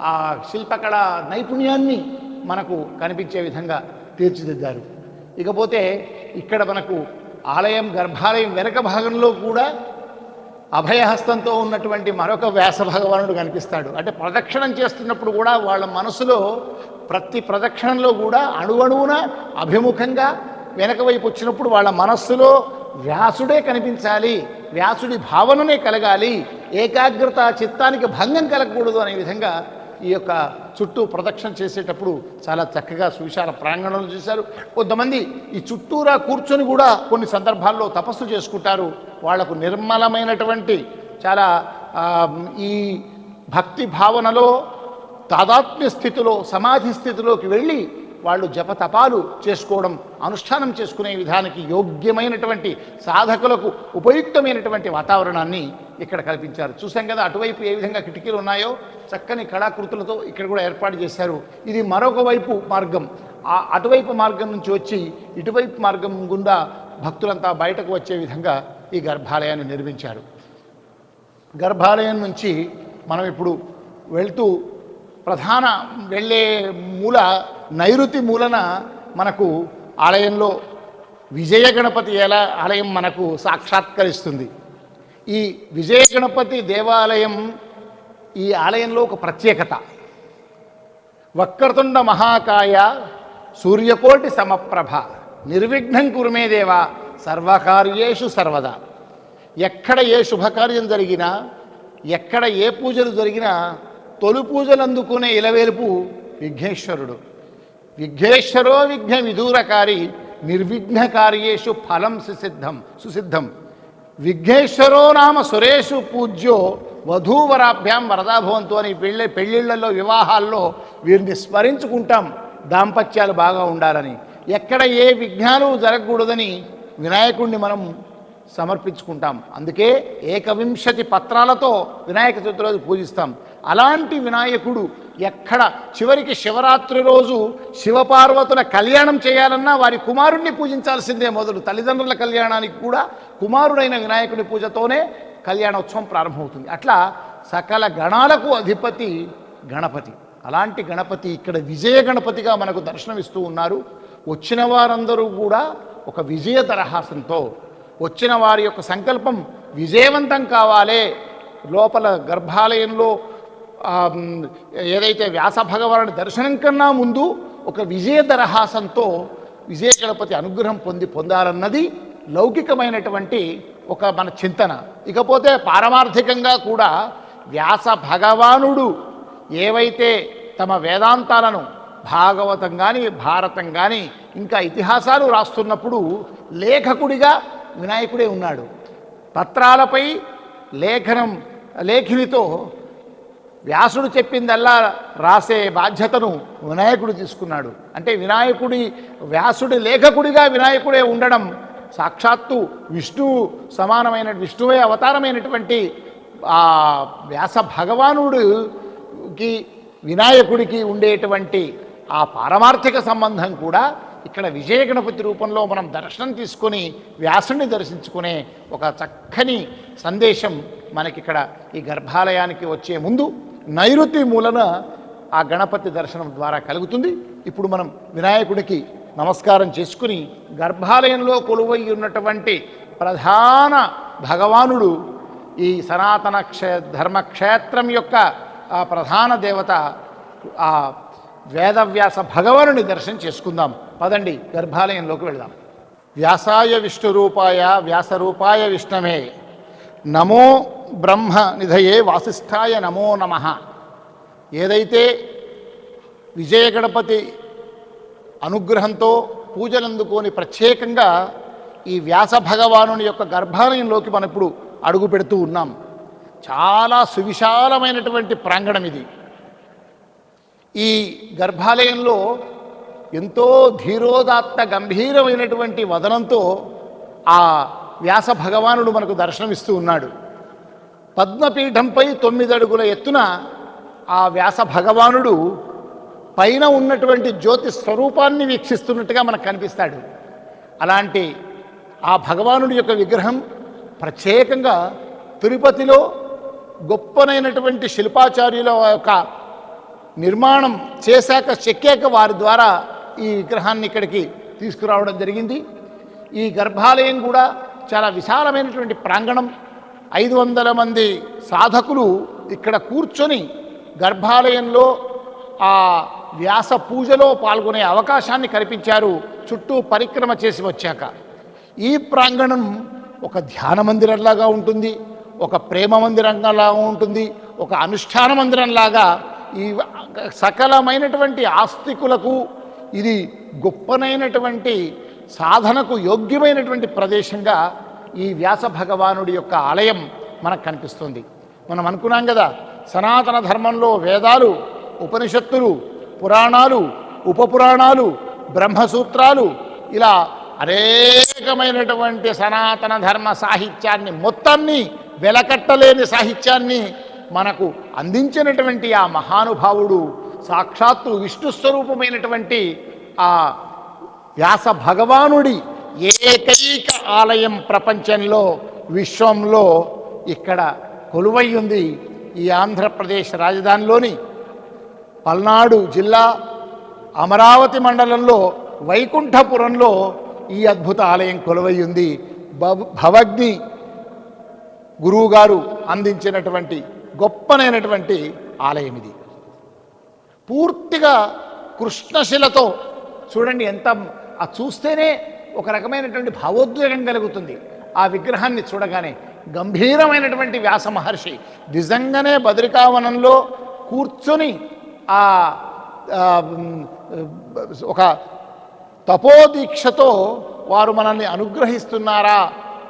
ఆ శిల్పకళ నైపుణ్యాన్ని మనకు కనిపించే విధంగా తీర్చిదిద్దారు. ఇకపోతే ఇక్కడ మనకు ఆలయం గర్భాలయం వెనక భాగంలో కూడా అభయహస్తంతో ఉన్నటువంటి మరొక వ్యాస భగవానుడు కనిపిస్తాడు. అంటే ప్రదక్షిణం చేస్తున్నప్పుడు కూడా వాళ్ళ మనసులో ప్రతి ప్రదక్షిణంలో కూడా అణువణువున అభిముఖంగా వెనక వైపు వచ్చినప్పుడు వాళ్ళ మనస్సులో వ్యాసుడే కనిపించాలి, వ్యాసుడి భావననే కలగాలి, ఏకాగ్రత చిత్తానికి భంగం కలగకూడదు అనే విధంగా ఈ యొక్క చుట్టూ ప్రదక్షిణ చేసేటప్పుడు చాలా చక్కగా సువిశాల ప్రాంగణంలో చేశారు. కొంతమంది ఈ చుట్టూరా కూర్చొని కూడా కొన్ని సందర్భాల్లో తపస్సు చేసుకుంటారు. వాళ్లకు నిర్మలమైనటువంటి చాలా ఈ భక్తి భావనలో తాదాత్మ్య స్థితిలో సమాధి స్థితిలోకి వెళ్ళి వాళ్ళు జపతపాలు చేసుకోవడం, అనుష్ఠానం చేసుకునే విధానికి యోగ్యమైనటువంటి సాధకులకు ఉపయుక్తమైనటువంటి వాతావరణాన్ని ఇక్కడ కల్పించారు. చూసాం కదా అటువైపు ఏ విధంగా కిటికీలు ఉన్నాయో చక్కని కళాకృతులతో ఇక్కడ కూడా ఏర్పాటు చేశారు. ఇది మరొక వైపు మార్గం. అటువైపు మార్గం నుంచి వచ్చి ఇటువైపు మార్గం గుండా భక్తులంతా బయటకు వచ్చే విధంగా ఈ గర్భాలయాన్ని నిర్మించారు. గర్భాలయం నుంచి మనం ఇప్పుడు వెళ్తూ ప్రధాన వెళ్ళే మూల నైరుతి మూలన మనకు ఆలయంలో విజయ గణపతి ఆలయం మనకు సాక్షాత్కరిస్తుంది. ఈ విజయ గణపతి దేవాలయం ఈ ఆలయంలో ఒక ప్రత్యేకత. వక్రతుండ మహాకాయ సూర్యకోటి సమప్రభ నిర్విఘ్నం కురుమే దేవ సర్వకార్యేషు సర్వదా. ఎక్కడ ఏ శుభకార్యం జరిగినా, ఎక్కడ ఏ పూజలు జరిగినా తొలి పూజలు అందుకునే ఇలవేలుపు విఘ్నేశ్వరుడు. విఘ్నేశ్వరో విఘ్న విదూరకారి నిర్విఘ్న కార్యేషు ఫలం సుసిద్ధం. విఘ్నేశ్వరో నామ సురేషు పూజ్యో వధూవరాభ్యాం వరదాభవంతు అని పెళ్ళిళ్ళల్లో వివాహాల్లో వీరిని స్మరించుకుంటాం దాంపత్యాలు బాగా ఉండాలని. ఎక్కడ ఏ విఘ్నాలు జరగకూడదని వినాయకుడిని మనం సమర్పించుకుంటాం. అందుకే 21 పత్రాలతో వినాయక చతుర్థి రోజు పూజిస్తాం. అలాంటి వినాయకుడు ఎక్కడ చివరికి శివరాత్రి రోజు శివపార్వతుల కళ్యాణం చేయాలన్నా వారి కుమారుణ్ణి పూజించాల్సిందే. మొదలు తల్లిదండ్రుల కళ్యాణానికి కూడా కుమారుడైన వినాయకుడి పూజతోనే కళ్యాణోత్సవం ప్రారంభమవుతుంది. అట్లా సకల గణాలకు అధిపతి గణపతి. అలాంటి గణపతి ఇక్కడ విజయ గణపతిగా మనకు దర్శనమిస్తూ ఉన్నారు. వచ్చిన వారందరూ కూడా ఒక విజయ దరహాసంతో, వచ్చిన వారి యొక్క సంకల్పం విజయవంతం కావాలే, లోపల గర్భాలయంలో ఏదైతే వ్యాస భగవానుడి దర్శనం కన్నా ముందు ఒక విజయ దరహాసంతో విజయ గణపతి అనుగ్రహం పొందాలన్నది లౌకికమైనటువంటి ఒక మన చింతన. ఇకపోతే పారమార్థికంగా కూడా వ్యాస భగవానుడు ఏవైతే తమ వేదాంతాలను భాగవతం కానీ భారతం కానీ ఇంకా ఇతిహాసాలు రాస్తున్నప్పుడు లేఖకుడిగా వినాయకుడే ఉన్నాడు. పత్రాలపై లేఖనితో వ్యాసుడు చెప్పిందల్లా రాసే బాధ్యతను వినాయకుడు తీసుకున్నాడు. అంటే వ్యాసుడి లేఖకుడిగా వినాయకుడే ఉండడం సాక్షాత్తు విష్ణువు సమానమైన విష్ణువే అవతారమైనటువంటి ఆ వ్యాస భగవానుడికి వినాయకుడికి ఉండేటువంటి ఆ పారమార్థిక సంబంధం కూడా ఇక్కడ విజయ గణపతి రూపంలో మనం దర్శనం తీసుకొని వ్యాసుని దర్శించుకునే ఒక చక్కని సందేశం మనకిక్కడ ఈ గర్భాలయానికి వచ్చే ముందు నైరుతి మూలన ఆ గణపతి దర్శనం ద్వారా కలుగుతుంది. ఇప్పుడు మనం వినాయకుడికి నమస్కారం చేసుకుని గర్భాలయంలో కొలువై ఉన్నటువంటి ప్రధాన భగవానుడు ఈ సనాతన ధర్మక్షేత్రం యొక్క ఆ ప్రధాన దేవత ఆ వేదవ్యాస భగవానుని దర్శనం చేసుకుందాం. పదండి గర్భాలయంలోకి వెళ్దాం. వ్యాసాయ విష్ణురూపాయ వ్యాసరూపాయ విష్ణవే నమో బ్రహ్మ నిధయే వాసిష్ఠాయ నమో నమః. ఏదైతే విజయ గణపతి అనుగ్రహంతో పూజలందుకొని ప్రత్యేకంగా ఈ వ్యాస భగవానుని యొక్క గర్భాలయంలోకి మనం ఇప్పుడు అడుగు పెడుతూ ఉన్నాం. చాలా సువిశాలమైనటువంటి ప్రాంగణం ఇది. ఈ గర్భాలయంలో ఎంతో ధీరోదాత్త గంభీరమైనటువంటి వదనంతో ఆ వ్యాస భగవానుడు మనకు దర్శనమిస్తూ ఉన్నాడు. పద్మపీఠంపై 9 అడుగుల ఎత్తున ఆ వ్యాస భగవానుడు పైన ఉన్నటువంటి జ్యోతి స్వరూపాన్ని వీక్షిస్తున్నట్టుగా మనకు కనిపిస్తాడు. అలాంటి ఆ భగవానుడి యొక్క విగ్రహం ప్రత్యేకంగా తిరుపతిలో గొప్పనైనటువంటి శిల్పాచార్యుల యొక్క నిర్మాణం చెక్కాక వారి ద్వారా ఈ విగ్రహాన్ని ఇక్కడికి తీసుకురావడం జరిగింది. ఈ గర్భాలయం కూడా చాలా విశాలమైనటువంటి ప్రాంగణం. 500 మంది సాధకులు ఇక్కడ కూర్చొని గర్భాలయంలో ఆ వ్యాస పూజలో పాల్గొనే అవకాశాన్ని కల్పించారు చుట్టూ పరిక్రమ చేసి వచ్చాక. ఈ ప్రాంగణం ఒక ధ్యాన మందిరంలాగా ఉంటుంది, ఒక ప్రేమ మందిరంలాగా ఉంటుంది, ఒక అనుష్ఠాన మందిరంలాగా ఈ సకలమైనటువంటి ఆస్తికులకు ఇది గొప్పనైనటువంటి సాధనకు యోగ్యమైనటువంటి ప్రదేశంగా ఈ వ్యాస భగవానుడి యొక్క ఆలయం మనకు కనిపిస్తుంది. మనం అనుకున్నాం కదా, సనాతన ధర్మంలో వేదాలు, ఉపనిషత్తులు, పురాణాలు, ఉపపురాణాలు, బ్రహ్మసూత్రాలు ఇలా అనేకమైనటువంటి సనాతన ధర్మ సాహిత్యాన్ని మొత్తాన్ని వెలకట్టలేని సాహిత్యాన్ని మనకు అందించినటువంటి ఆ మహానుభావుడు సాక్షాత్తు విష్ణు స్వరూపమైనటువంటి ఆ వ్యాస భగవానుడి ఏకైక ఆలయం ప్రపంచంలో విశ్వంలో ఇక్కడ కొలువై ఉంది. ఈ ఆంధ్రప్రదేశ్ రాజధానిలోని పల్నాడు జిల్లా అమరావతి మండలంలో వైకుంఠపురంలో ఈ అద్భుత ఆలయం కొలువై ఉంది. భవగ్ని గురువుగారు అందించినటువంటి గొప్పనైనటువంటి ఆలయం ఇది. పూర్తిగా కృష్ణశిలతో చూడండి, ఎంత చూస్తేనే ఒక రకమైనటువంటి భావోద్వేగం కలుగుతుంది. ఆ విగ్రహాన్ని చూడగానే గంభీరమైనటువంటి వ్యాస మహర్షి నిజంగానే బద్రికావనంలో కూర్చొని ఆ ఒక తపోదీక్షతో వారు మనల్ని అనుగ్రహిస్తున్నారా,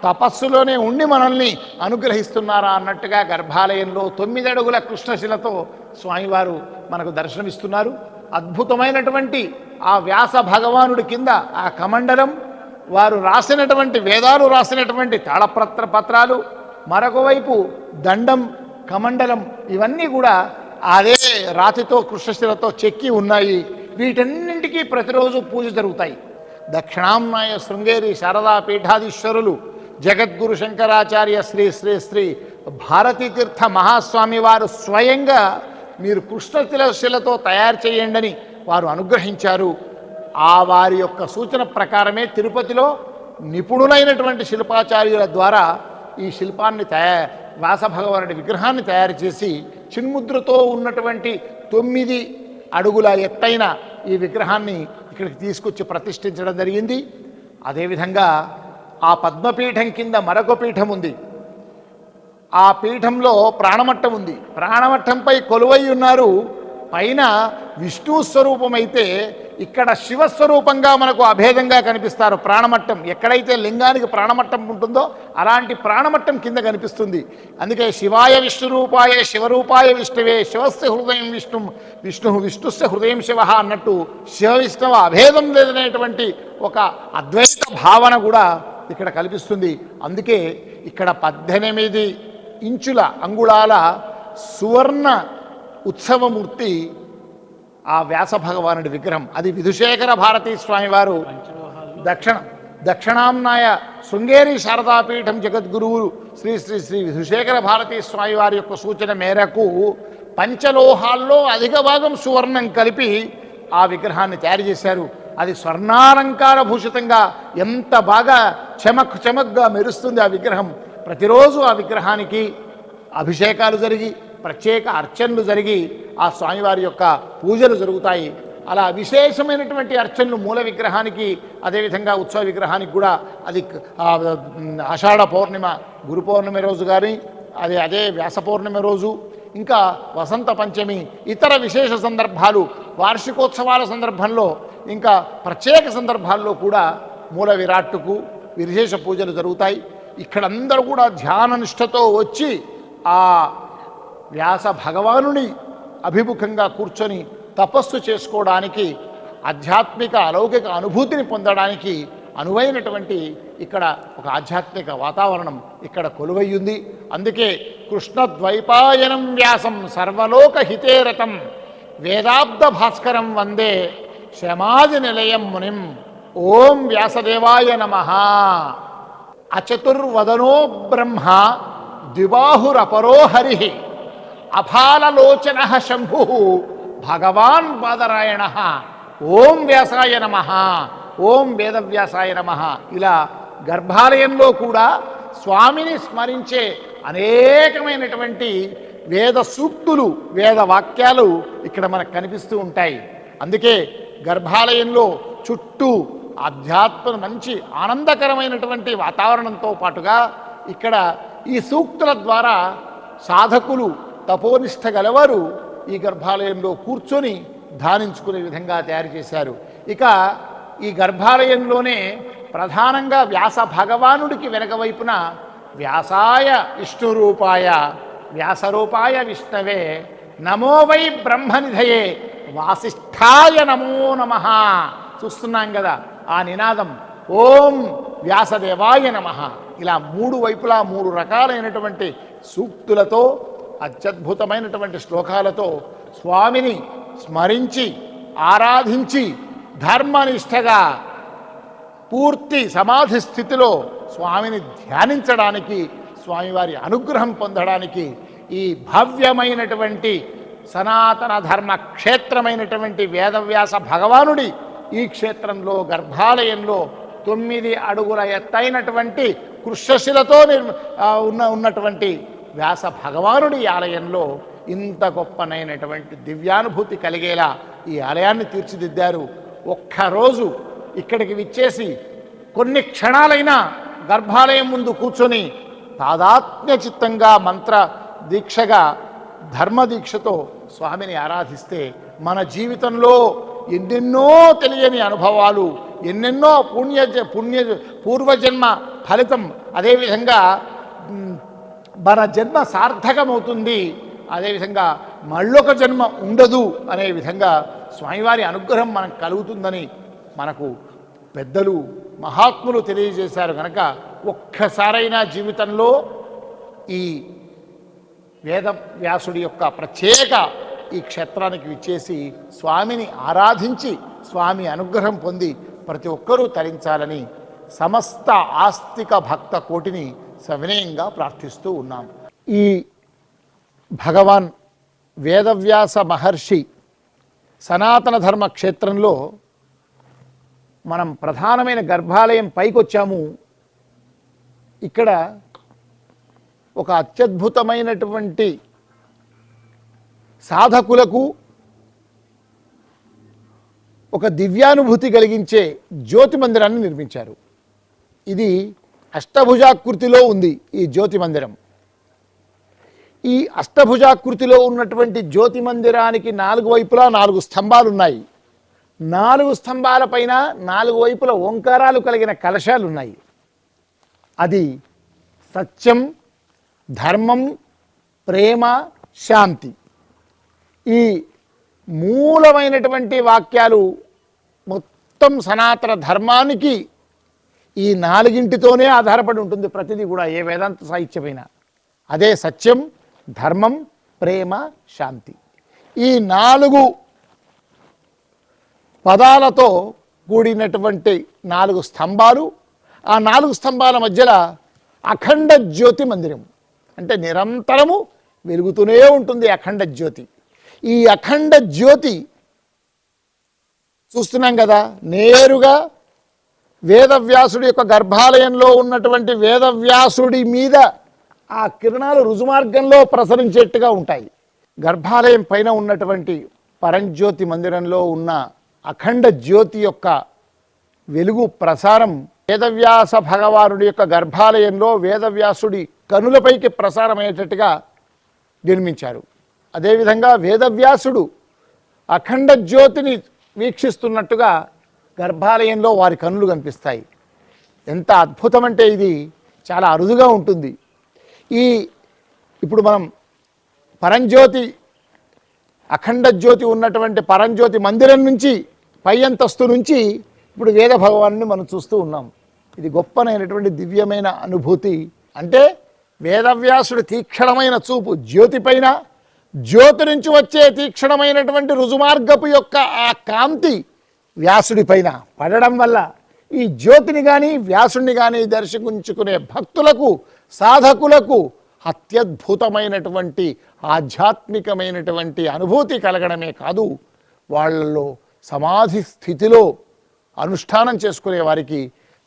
తపస్సులోనే ఉండి మనల్ని అనుగ్రహిస్తున్నారా అన్నట్టుగా గర్భాలయంలో 9 అడుగుల కృష్ణశిలతో స్వామివారు మనకు దర్శనమిస్తున్నారు. అద్భుతమైనటువంటి ఆ వ్యాస భగవానుడి కింద ఆ కమండలం, వారు రాసినటువంటి వేదాలు రాసినటువంటి తాళపత్రాలు, మరొక వైపు దండం, కమండలం, ఇవన్నీ కూడా అదే రాతితో కృష్ణశిలతో చెక్కి ఉన్నాయి. వీటన్నింటికీ ప్రతిరోజు పూజ జరుగుతాయి. దక్షిణాంనాయ శృంగేరి శారదా పీఠాధీశ్వరులు జగద్గురు శంకరాచార్య శ్రీ శ్రీ శ్రీ భారతీతీర్థ మహాస్వామి వారు స్వయంగా మీరు కృష్ణశిలతో తయారు చేయండి అని వారు అనుగ్రహించారు. ఆ వారి యొక్క సూచన ప్రకారమే తిరుపతిలో నిపుణులైనటువంటి శిల్పాచార్యుల ద్వారా ఈ శిల్పాన్ని వ్యాస భగవానుడి విగ్రహాన్ని తయారు చేసి చిన్ముద్రతో ఉన్నటువంటి 9 అడుగుల ఎత్తైన ఈ విగ్రహాన్ని ఇక్కడికి తీసుకొచ్చి ప్రతిష్ఠించడం జరిగింది. అదేవిధంగా ఆ పద్మపీఠం కింద మరొక పీఠం ఉంది. ఆ పీఠంలో ప్రాణమట్టం ఉంది. ప్రాణమట్టంపై కొలువై ఉన్నారు. పైన విష్ణు స్వరూపమైతే ఇక్కడ శివస్వరూపంగా మనకు అభేదంగా కనిపిస్తారు. ప్రాణమట్టం ఎక్కడైతే లింగానికి ప్రాణమట్టం ఉంటుందో అలాంటి ప్రాణమట్టం కింద కనిపిస్తుంది. అందుకే శివాయ విష్ణురూపాయ శివరూపాయ విష్ణువే శివస్య హృదయం విష్ణుస్య హృదయం శివ అన్నట్టు శివ విష్ణువ అభేదం లేదనేటువంటి ఒక అద్వైత భావన కూడా ఇక్కడ కల్పిస్తుంది. అందుకే ఇక్కడ 18 ఇంచుల అంగుళాల సువర్ణ ఉత్సవమూర్తి ఆ వ్యాస భగవానుడి విగ్రహం. అది విధుశేఖర భారతీ స్వామి వారు దక్షిణాంనాయ శృంగేరి శారదాపీఠం జగద్గురువులు శ్రీ శ్రీ శ్రీ విధుశేఖర భారతీ స్వామి వారి యొక్క సూచన మేరకు పంచలోహాల్లో అధిక భాగం సువర్ణం కలిపి ఆ విగ్రహాన్ని తయారు చేశారు. అది స్వర్ణాలంకార భూషితంగా ఎంత బాగా చమక్గా మెరుస్తుంది ఆ విగ్రహం. ప్రతిరోజు ఆ విగ్రహానికి అభిషేకాలు జరిగి ప్రత్యేక అర్చనలు జరిగి ఆ స్వామివారి యొక్క పూజలు జరుగుతాయి. అలా విశేషమైనటువంటి అర్చనలు మూల విగ్రహానికి, అదేవిధంగా ఉత్సవ విగ్రహానికి కూడా అది ఆషాఢ పౌర్ణిమ గురు పౌర్ణమి రోజు కానీ అదే వ్యాస పౌర్ణమి రోజు, ఇంకా వసంత పంచమి, ఇతర విశేష సందర్భాలు, వార్షికోత్సవాల సందర్భంలో, ఇంకా ప్రత్యేక సందర్భాల్లో కూడా మూల విరాట్టుకు విశేష పూజలు జరుగుతాయి. ఇక్కడందరూ కూడా ధ్యాన నిష్ఠతో వచ్చి ఆ వ్యాస భగవానుని అభిముఖంగా కూర్చొని తపస్సు చేసుకోవడానికి, ఆధ్యాత్మిక అలౌకిక అనుభూతిని పొందడానికి అనువైనటువంటి ఇక్కడ ఒక ఆధ్యాత్మిక వాతావరణం ఇక్కడ కొలువయ్యింది. అందుకే కృష్ణద్వైపాయనం వ్యాసం సర్వలోక హితేరతం వేదాబ్ద భాస్కరం వందే శమాది నిలయం మునిం ఓం వ్యాసదేవాయ నమః. అచతుర్వదనో బ్రహ్మ ద్విబాహురపరో హరి అఫాలలోచన శంభు భగవాన్ బాదరాయణ ఓం వ్యాసాయ నమః ఓం వేదవ్యాసాయ నమః. ఇలా గర్భాలయంలో కూడా స్వామిని స్మరించే అనేకమైనటువంటి వేద సూక్తులు, వేద వాక్యాలు ఇక్కడ మనకు కనిపిస్తూ ఉంటాయి. అందుకే గర్భాలయంలో చుట్టూ ఆధ్యాత్మ మంచి ఆనందకరమైనటువంటి వాతావరణంతో పాటుగా ఇక్కడ ఈ సూక్తుల ద్వారా సాధకులు, తపోనిష్ట గలవారు ఈ గర్భాలయంలో కూర్చొని ధ్యానించుకునే విధంగా తయారు చేశారు. ఇక ఈ గర్భాలయంలోనే ప్రధానంగా వ్యాస భగవానుడికి వెనక వైపున వ్యాసాయ విష్ణురూపాయ వ్యాసరూపాయ విష్ణవే నమో వై బ్రహ్మనిధయే వాసిష్ఠాయ నమో నమః. చూస్తున్నాం కదా ఆ నినాదం, ఓం వ్యాసదేవాయ నమః. ఇలా 3 వైపులా 3 రకాలైనటువంటి సూక్తులతో, అత్యద్భుతమైనటువంటి శ్లోకాలతో స్వామిని స్మరించి ఆరాధించి ధర్మనిష్టగా పూర్తి సమాధి స్థితిలో స్వామిని ధ్యానించడానికి, స్వామివారి అనుగ్రహం పొందడానికి ఈ భవ్యమైనటువంటి సనాతన ధర్మ క్షేత్రమైనటువంటి వేదవ్యాస భగవానుడి ఈ క్షేత్రంలో గర్భాలయంలో 9 అడుగుల ఎత్తైనటువంటి కృష్ణశిలతో ఉన్నటువంటి వ్యాస భగవానుడి ఆలయంలో ఇంత గొప్పనైనటువంటి దివ్యానుభూతి కలిగేలా ఈ ఆలయాన్ని తీర్చిదిద్దారు. ఒక్కరోజు ఇక్కడికి విచ్చేసి కొన్ని క్షణాలైనా గర్భాలయం ముందు కూర్చొని తాదాత్మ్య చిత్తంగా మంత్ర దీక్షగా ధర్మదీక్షతో స్వామిని ఆరాధిస్తే మన జీవితంలో ఎన్నెన్నో తెలియని అనుభవాలు, ఎన్నెన్నో పూర్వజన్మ ఫలితం, అదేవిధంగా మన జన్మ సార్థకమవుతుంది, అదేవిధంగా మళ్ళొక జన్మ ఉండదు అనే విధంగా స్వామివారి అనుగ్రహం మనకు కలుగుతుందని మనకు పెద్దలు మహాత్ములు తెలియజేశారు. కనుక ఒక్కసారైనా జీవితంలో ఈ వేదవ్యాసుడి యొక్క ప్రత్యేక ఈ క్షేత్రానికి విచ్చేసి స్వామిని ఆరాధించి స్వామి అనుగ్రహం పొంది ప్రతి ఒక్కరూ తరించాలని సమస్త ఆస్తిక భక్త కోటిని సవినయంగా ప్రార్థిస్తూ ఉన్నాం. ఈ భగవాన్ వేదవ్యాస మహర్షి సనాతన ధర్మ క్షేత్రంలో మనం ప్రధానమైన గర్భాలయం పైకి వచ్చాము. ఇక్కడ ఒక అత్యద్భుతమైనటువంటి సాధకులకు ఒక దివ్యానుభూతి కలిగించే జ్యోతి మందిరాన్ని నిర్మించారు. ఇది అష్టభుజాకృతిలో ఉంది ఈ జ్యోతి మందిరం. ఈ అష్టభుజాకృతిలో ఉన్నటువంటి జ్యోతి మందిరానికి 4 వైపులా 4 స్తంభాలు ఉన్నాయి. 4 స్తంభాల పైన 4 వైపుల ఓంకారాలు కలిగిన కలశాలు ఉన్నాయి. అది సత్యం, ధర్మం, ప్రేమ, శాంతి, ఈ మూలమైనటువంటి వాక్యాలు మొత్తం సనాతన ధర్మానికి ఈ 4ంటితోనే ఆధారపడి ఉంటుంది. ప్రతిదీ కూడా ఏ వేదాంత సాహిత్యమైనా అదే సత్యం, ధర్మం, ప్రేమ, శాంతి. ఈ 4 పదాలతో కూడినటువంటి 4 స్తంభాలు. ఆ 4 స్తంభాల మధ్యలో అఖండ జ్యోతి మందిరం, అంటే నిరంతరము వెలుగుతూనే ఉంటుంది అఖండ జ్యోతి. ఈ అఖండ జ్యోతి చూస్తున్నాం కదా, నేరుగా వేదవ్యాసుడి యొక్క గర్భాలయంలో ఉన్నటువంటి వేదవ్యాసుడి మీద ఆ కిరణాలు రుజుమార్గంలో ప్రసరించేట్టుగా ఉంటాయి. గర్భాలయం పైన ఉన్నటువంటి పరంజ్యోతి మందిరంలో ఉన్న అఖండ జ్యోతి యొక్క వెలుగు ప్రసారం వేదవ్యాస భగవానుడి యొక్క గర్భాలయంలో వేదవ్యాసుడి కనులపైకి ప్రసారమయ్యేటట్టుగా నిర్మించారు. అదేవిధంగా వేదవ్యాసుడు అఖండ జ్యోతిని వీక్షిస్తున్నట్టుగా గర్భాలయంలో వారి కనులు కనిపిస్తాయి. ఎంత అద్భుతం అంటే ఇది చాలా అరుదుగా ఉంటుంది. ఇప్పుడు మనం పరంజ్యోతి అఖండ జ్యోతి ఉన్నటువంటి పరంజ్యోతి మందిరం నుంచి పై అంతస్తు నుంచి ఇప్పుడు వేద భగవాన్ని మనం చూస్తూ ఉన్నాం. ఇది గొప్పనైనటువంటి దివ్యమైన అనుభూతి. అంటే వేదవ్యాసుడి తీక్షణమైన చూపు జ్యోతి పైన, జ్యోతి నుంచి వచ్చే తీక్షణమైనటువంటి రుజుమార్గపు యొక్క ఆ కాంతి వ్యాసుడి పైన పడడం వల్ల ఈ జ్యోతిని కానీ వ్యాసుడిని కానీ దర్శించుకునే భక్తులకు, సాధకులకు అత్యద్భుతమైనటువంటి ఆధ్యాత్మికమైనటువంటి అనుభూతి కలగడమే కాదు, వాళ్ళలో సమాధి స్థితిలో అనుష్ఠానం చేసుకునే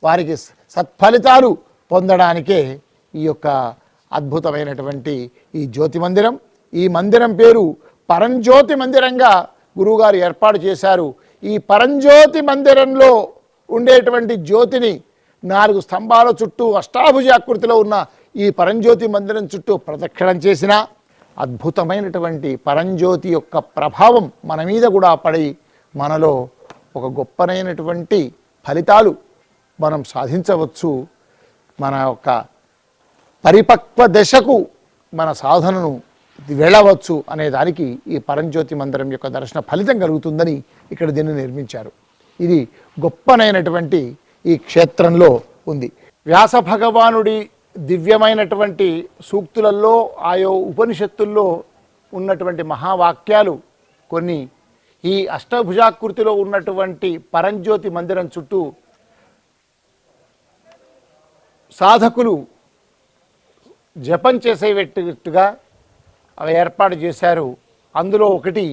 వారికి సత్ఫలితాలు పొందడానికే ఈ యొక్క అద్భుతమైనటువంటి ఈ జ్యోతి మందిరం. ఈ మందిరం పేరు పరంజ్యోతి మందిరంగా గురువుగారు ఏర్పాటు చేశారు. ఈ పరంజ్యోతి మందిరంలో ఉండేటువంటి జ్యోతిని 4 స్తంభాల చుట్టూ అష్టాభుజాకృతిలో ఉన్న ఈ పరంజ్యోతి మందిరం చుట్టూ ప్రదక్షిణం చేసిన అద్భుతమైనటువంటి పరంజ్యోతి యొక్క ప్రభావం మన మీద కూడా పడి మనలో ఒక గొప్పనైనటువంటి ఫలితాలు మనం సాధించవచ్చు. మన యొక్క పరిపక్వ దశకు మన సాధనను వెళ్ళవచ్చు అనే దానికి ఈ పరంజ్యోతి మందిరం యొక్క దర్శన ఫలితం కలుగుతుందని ఇక్కడ దీన్ని నిర్మించారు. ఇది గొప్పనైనటువంటి ఈ క్షేత్రంలో ఉంది. వ్యాస భగవానుడి దివ్యమైనటువంటి సూక్తులలో ఆయో ఉపనిషత్తుల్లో ఉన్నటువంటి మహావాక్యాలు కొన్ని ఈ అష్టభుజాకృతిలో ఉన్నటువంటి పరంజ్యోతి మందిరం చుట్టూ సాధకులు జపం చేసేటట్టుగా అవి ఏర్పాటు చేశారు. అందులో ఒకటి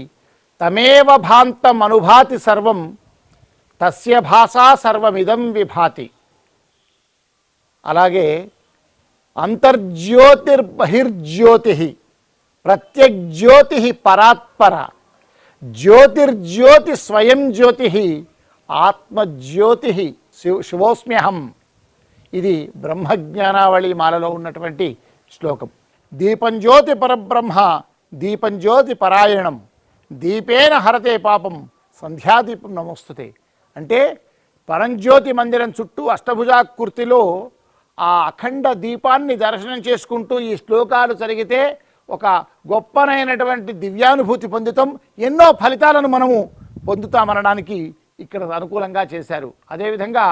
తమేవ భాంతం అనుభాతి సర్వం తస్య భాషా సర్వమిదం విభాతి. అలాగే అంతర్జ్యోతిర్బహిర్జ్యోతి ప్రత్యగ్జ్యోతి పరాత్పర జ్యోతిర్జ్యోతి స్వయం జ్యోతి ఆత్మజ్యోతి శివోస్మ్యహం. ఇది బ్రహ్మజ్ఞానావళి మాలలో ఉన్నటువంటి శ్లోకం. దీపం జ్యోతి పరబ్రహ్మ దీపం జ్యోతి పరాయణం దీపేన హరతే పాపం సంధ్యాదీపం నమోస్తుతే. అంటే పరంజ్యోతి మందిరం చుట్టూ అష్టభుజాకృతిలో ఆ అఖండ దీపాన్ని దర్శనం చేసుకుంటూ ఈ శ్లోకాలు చదివితే ఒక గొప్పనైనటువంటి దివ్యానుభూతి పొందుతాం. ఎన్నో ఫలితాలను మనము పొందుతామనడానికి ఇక్కడ అనుకూలంగా చేశారు. అదేవిధంగా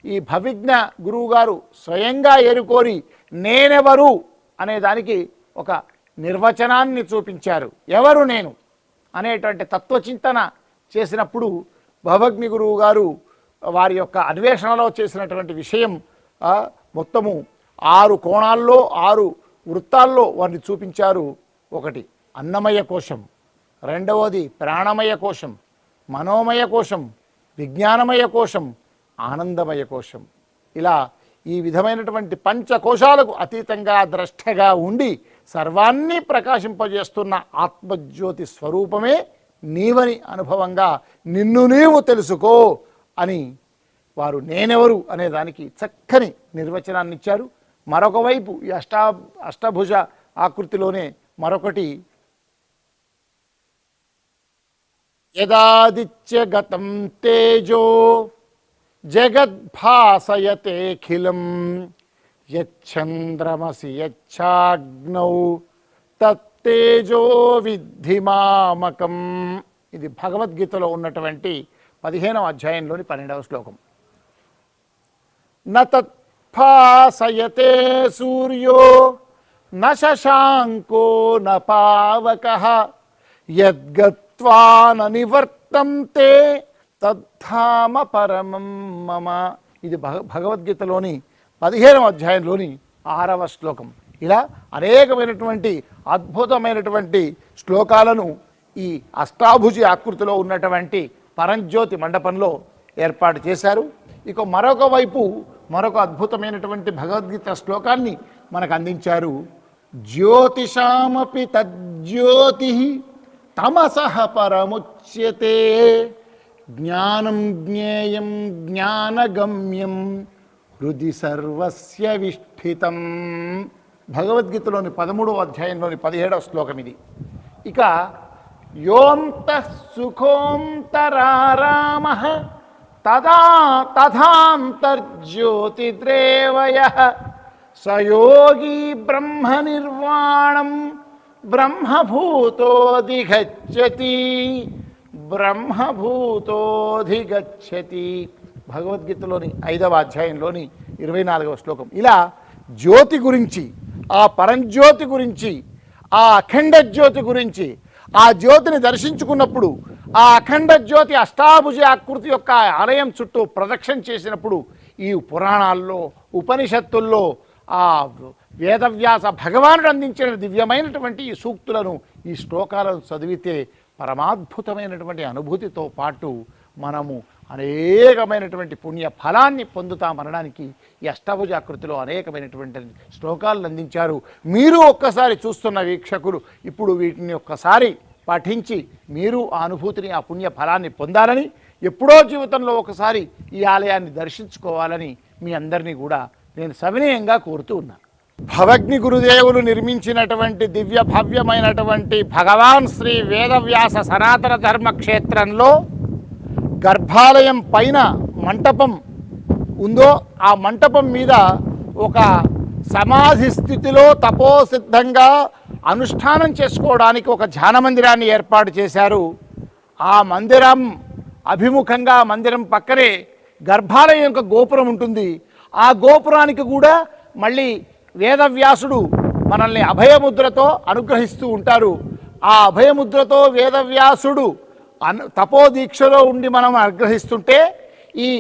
ఈ భవిజ్ఞ గురువుగారు స్వయంగా ఏరుకోరి నేనెవరు అనే దానికి ఒక నిర్వచనాన్ని చూపించారు. ఎవరు నేను అనేటువంటి తత్వచింతన చేసినప్పుడు భవజ్ఞ గురువు గారు వారి యొక్క అన్వేషణలో చేసినటువంటి విషయం మొత్తము 6 కోణాల్లో 6 వృత్తాల్లో వారిని చూపించారు. ఒకటి అన్నమయ కోశం, రెండవది ప్రాణమయ కోశం, మనోమయ కోశం, విజ్ఞానమయ కోశం, ఆనందమయ కోశం. ఇలా ఈ విధమైనటువంటి పంచకోశాలకు అతీతంగా ద్రష్టగా ఉండి సర్వాన్ని ప్రకాశింపజేస్తున్న ఆత్మజ్యోతి స్వరూపమే నీవని అనుభవంగా నిన్ను నీవు తెలుసుకో అని వారు నేనెవరు అనే దానికి చక్కని నిర్వచనాన్ని ఇచ్చారు. మరొక వైపు ఈ అష్టభుజ ఆకృతిలోనే మరొకటి యదాదిత్యగతం తేజో జగద్భాసయతేఖిలం యచ్చంద్రమసి యచ్చాగ్నౌ తత్తేజో విద్ధి మామకం. ఇది భగవద్గీతలో ఉన్నటువంటి 15వ అధ్యాయంలోని 12వ శ్లోకం. న తత్ఫాసయతే సూర్యో న శశాంకో న పావకః యద్గత్వా న నివర్తంతే తద్ధామ పరమం మమ. ఇది భగవద్గీతలోని 15వ అధ్యాయంలోని 6వ శ్లోకం. ఇలా అనేకమైనటువంటి అద్భుతమైనటువంటి శ్లోకాలను ఈ అష్టాభుజి ఆకృతిలో ఉన్నటువంటి పరంజ్యోతి మండపంలో ఏర్పాటు చేశారు. ఇక మరొక వైపు మరొక అద్భుతమైనటువంటి భగవద్గీత శ్లోకాన్ని మనకు అందించారు. జ్యోతిషామపి తజ్జ్యోతి తమసః పరముచ్యతే జ్ఞానం జ్ఞేయం జ్ఞానగమ్యం హృది సర్వస్య విష్ఠితం. భగవద్గీతలోని 13వ అధ్యాయంలోని 17వ శ్లోకం ఇది. ఇక యోంతః సుఖోంతరారామః తథాంతర్జ్యోతిద్రేవయః సయోగి బ్రహ్మ నిర్వాణం బ్రహ్మభూతోధిగచ్చతి బ్రహ్మభూతోధిగచ్చతి. భగవద్గీతలోని 5వ అధ్యాయంలోని 24వ శ్లోకం. ఇలా జ్యోతి గురించి, ఆ పరంజ్యోతి గురించి, ఆ అఖండ జ్యోతి గురించి, ఆ జ్యోతిని దర్శించుకున్నప్పుడు ఆ అఖండ జ్యోతి అష్టాభుజ ఆకృతి యొక్క ఆలయం చుట్టూ ప్రదక్షిణ చేసినప్పుడు ఈ పురాణాల్లో, ఉపనిషత్తుల్లో ఆ వేదవ్యాస భగవానుడు అందించిన దివ్యమైనటువంటి ఈ సూక్తులను, ఈ శ్లోకాలను చదివితే పరమాద్భుతమైనటువంటి అనుభూతితో పాటు మనము అనేకమైనటువంటి పుణ్య ఫలాన్ని పొందుతామనడానికి ఈ అష్టాభుజాకృతిలో అనేకమైనటువంటి శ్లోకాలను అందించారు. మీరు ఒక్కసారి చూస్తున్న వీక్షకులు ఇప్పుడు వీటిని ఒక్కసారి పఠించి మీరు ఆ అనుభూతిని, ఆ పుణ్య ఫలాన్ని పొందాలని, ఎప్పుడో జీవితంలో ఒకసారి ఈ ఆలయాన్ని దర్శించుకోవాలని మీ అందరినీ కూడా నేను సవినయంగా కోరుతూ ఉన్నాను. భవగ్ని గురుదేవులు నిర్మించినటువంటి దివ్య భవ్యమైనటువంటి భగవాన్ శ్రీ వేదవ్యాస సనాతన ధర్మక్షేత్రంలో గర్భాలయం పైన మంటపం ఉందో ఆ మంటపం మీద ఒక సమాధి స్థితిలో తపోసిద్ధంగా అనుష్ఠానం చేసుకోవడానికి ఒక ధ్యాన మందిరాన్ని ఏర్పాటు చేశారు. ఆ మందిరం అభిముఖంగా మందిరం పక్కనే గర్భాలయం యొక్క గోపురం ఉంటుంది. ఆ గోపురానికి కూడా మళ్ళీ వేదవ్యాసుడు మనల్ని అభయముద్రతో అనుగ్రహిస్తూ ఉంటారు. ఆ అభయముద్రతో వేదవ్యాసుడు తపోదీక్షలో ఉండి మనం అనుగ్రహిస్తుంటే ఈ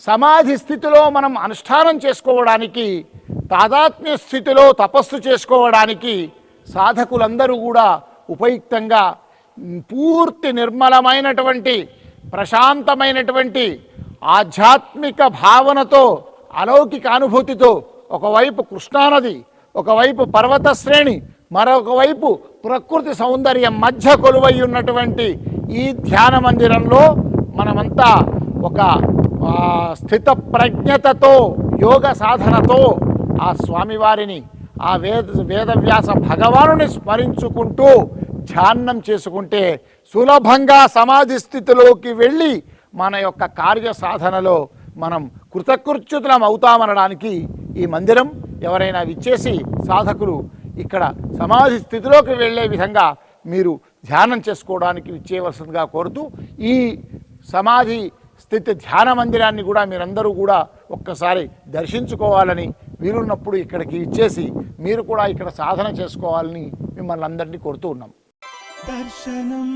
సమాధి స్థితిలో మనం అనుష్ఠానం చేసుకోవడానికి, తాదాత్మ్య స్థితిలో తపస్సు చేసుకోవడానికి సాధకులందరూ కూడా ఉపయుక్తంగా పూర్తి నిర్మలమైనటువంటి ప్రశాంతమైనటువంటి ఆధ్యాత్మిక భావనతో, అలౌకిక అనుభూతితో ఒకవైపు కృష్ణానది, ఒకవైపు పర్వత శ్రేణి, మరొక వైపు ప్రకృతి సౌందర్యం మధ్య కొలువై ఉన్నటువంటి ఈ ధ్యాన మందిరంలో మనమంతా ఒక స్థిత ప్రజ్ఞతతో, యోగ సాధనతో ఆ స్వామివారిని, ఆ వేదవ్యాస భగవానుని స్మరించుకుంటూ ధ్యానం చేసుకుంటే సులభంగా సమాధి స్థితిలోకి వెళ్ళి మన యొక్క కార్య సాధనలో మనం కృతకృత్యుతులం అవుతామనడానికి ఈ మందిరం ఎవరైనా విచ్చేసి సాధకులు ఇక్కడ సమాధి స్థితిలోకి వెళ్ళే విధంగా మీరు ధ్యానం చేసుకోవడానికి విచ్చేయవలసిందిగా కోరుతూ, ఈ సమాధి స్థితి ధ్యాన మందిరాన్ని కూడా మీరందరూ కూడా ఒక్కసారి దర్శించుకోవాలని, వీలున్నప్పుడు ఇక్కడికి ఇచ్చేసి మీరు కూడా ఇక్కడ సాధన చేసుకోవాలని మిమ్మల్ని అందరినీ కోరుతూ ఉన్నాం. దర్శనం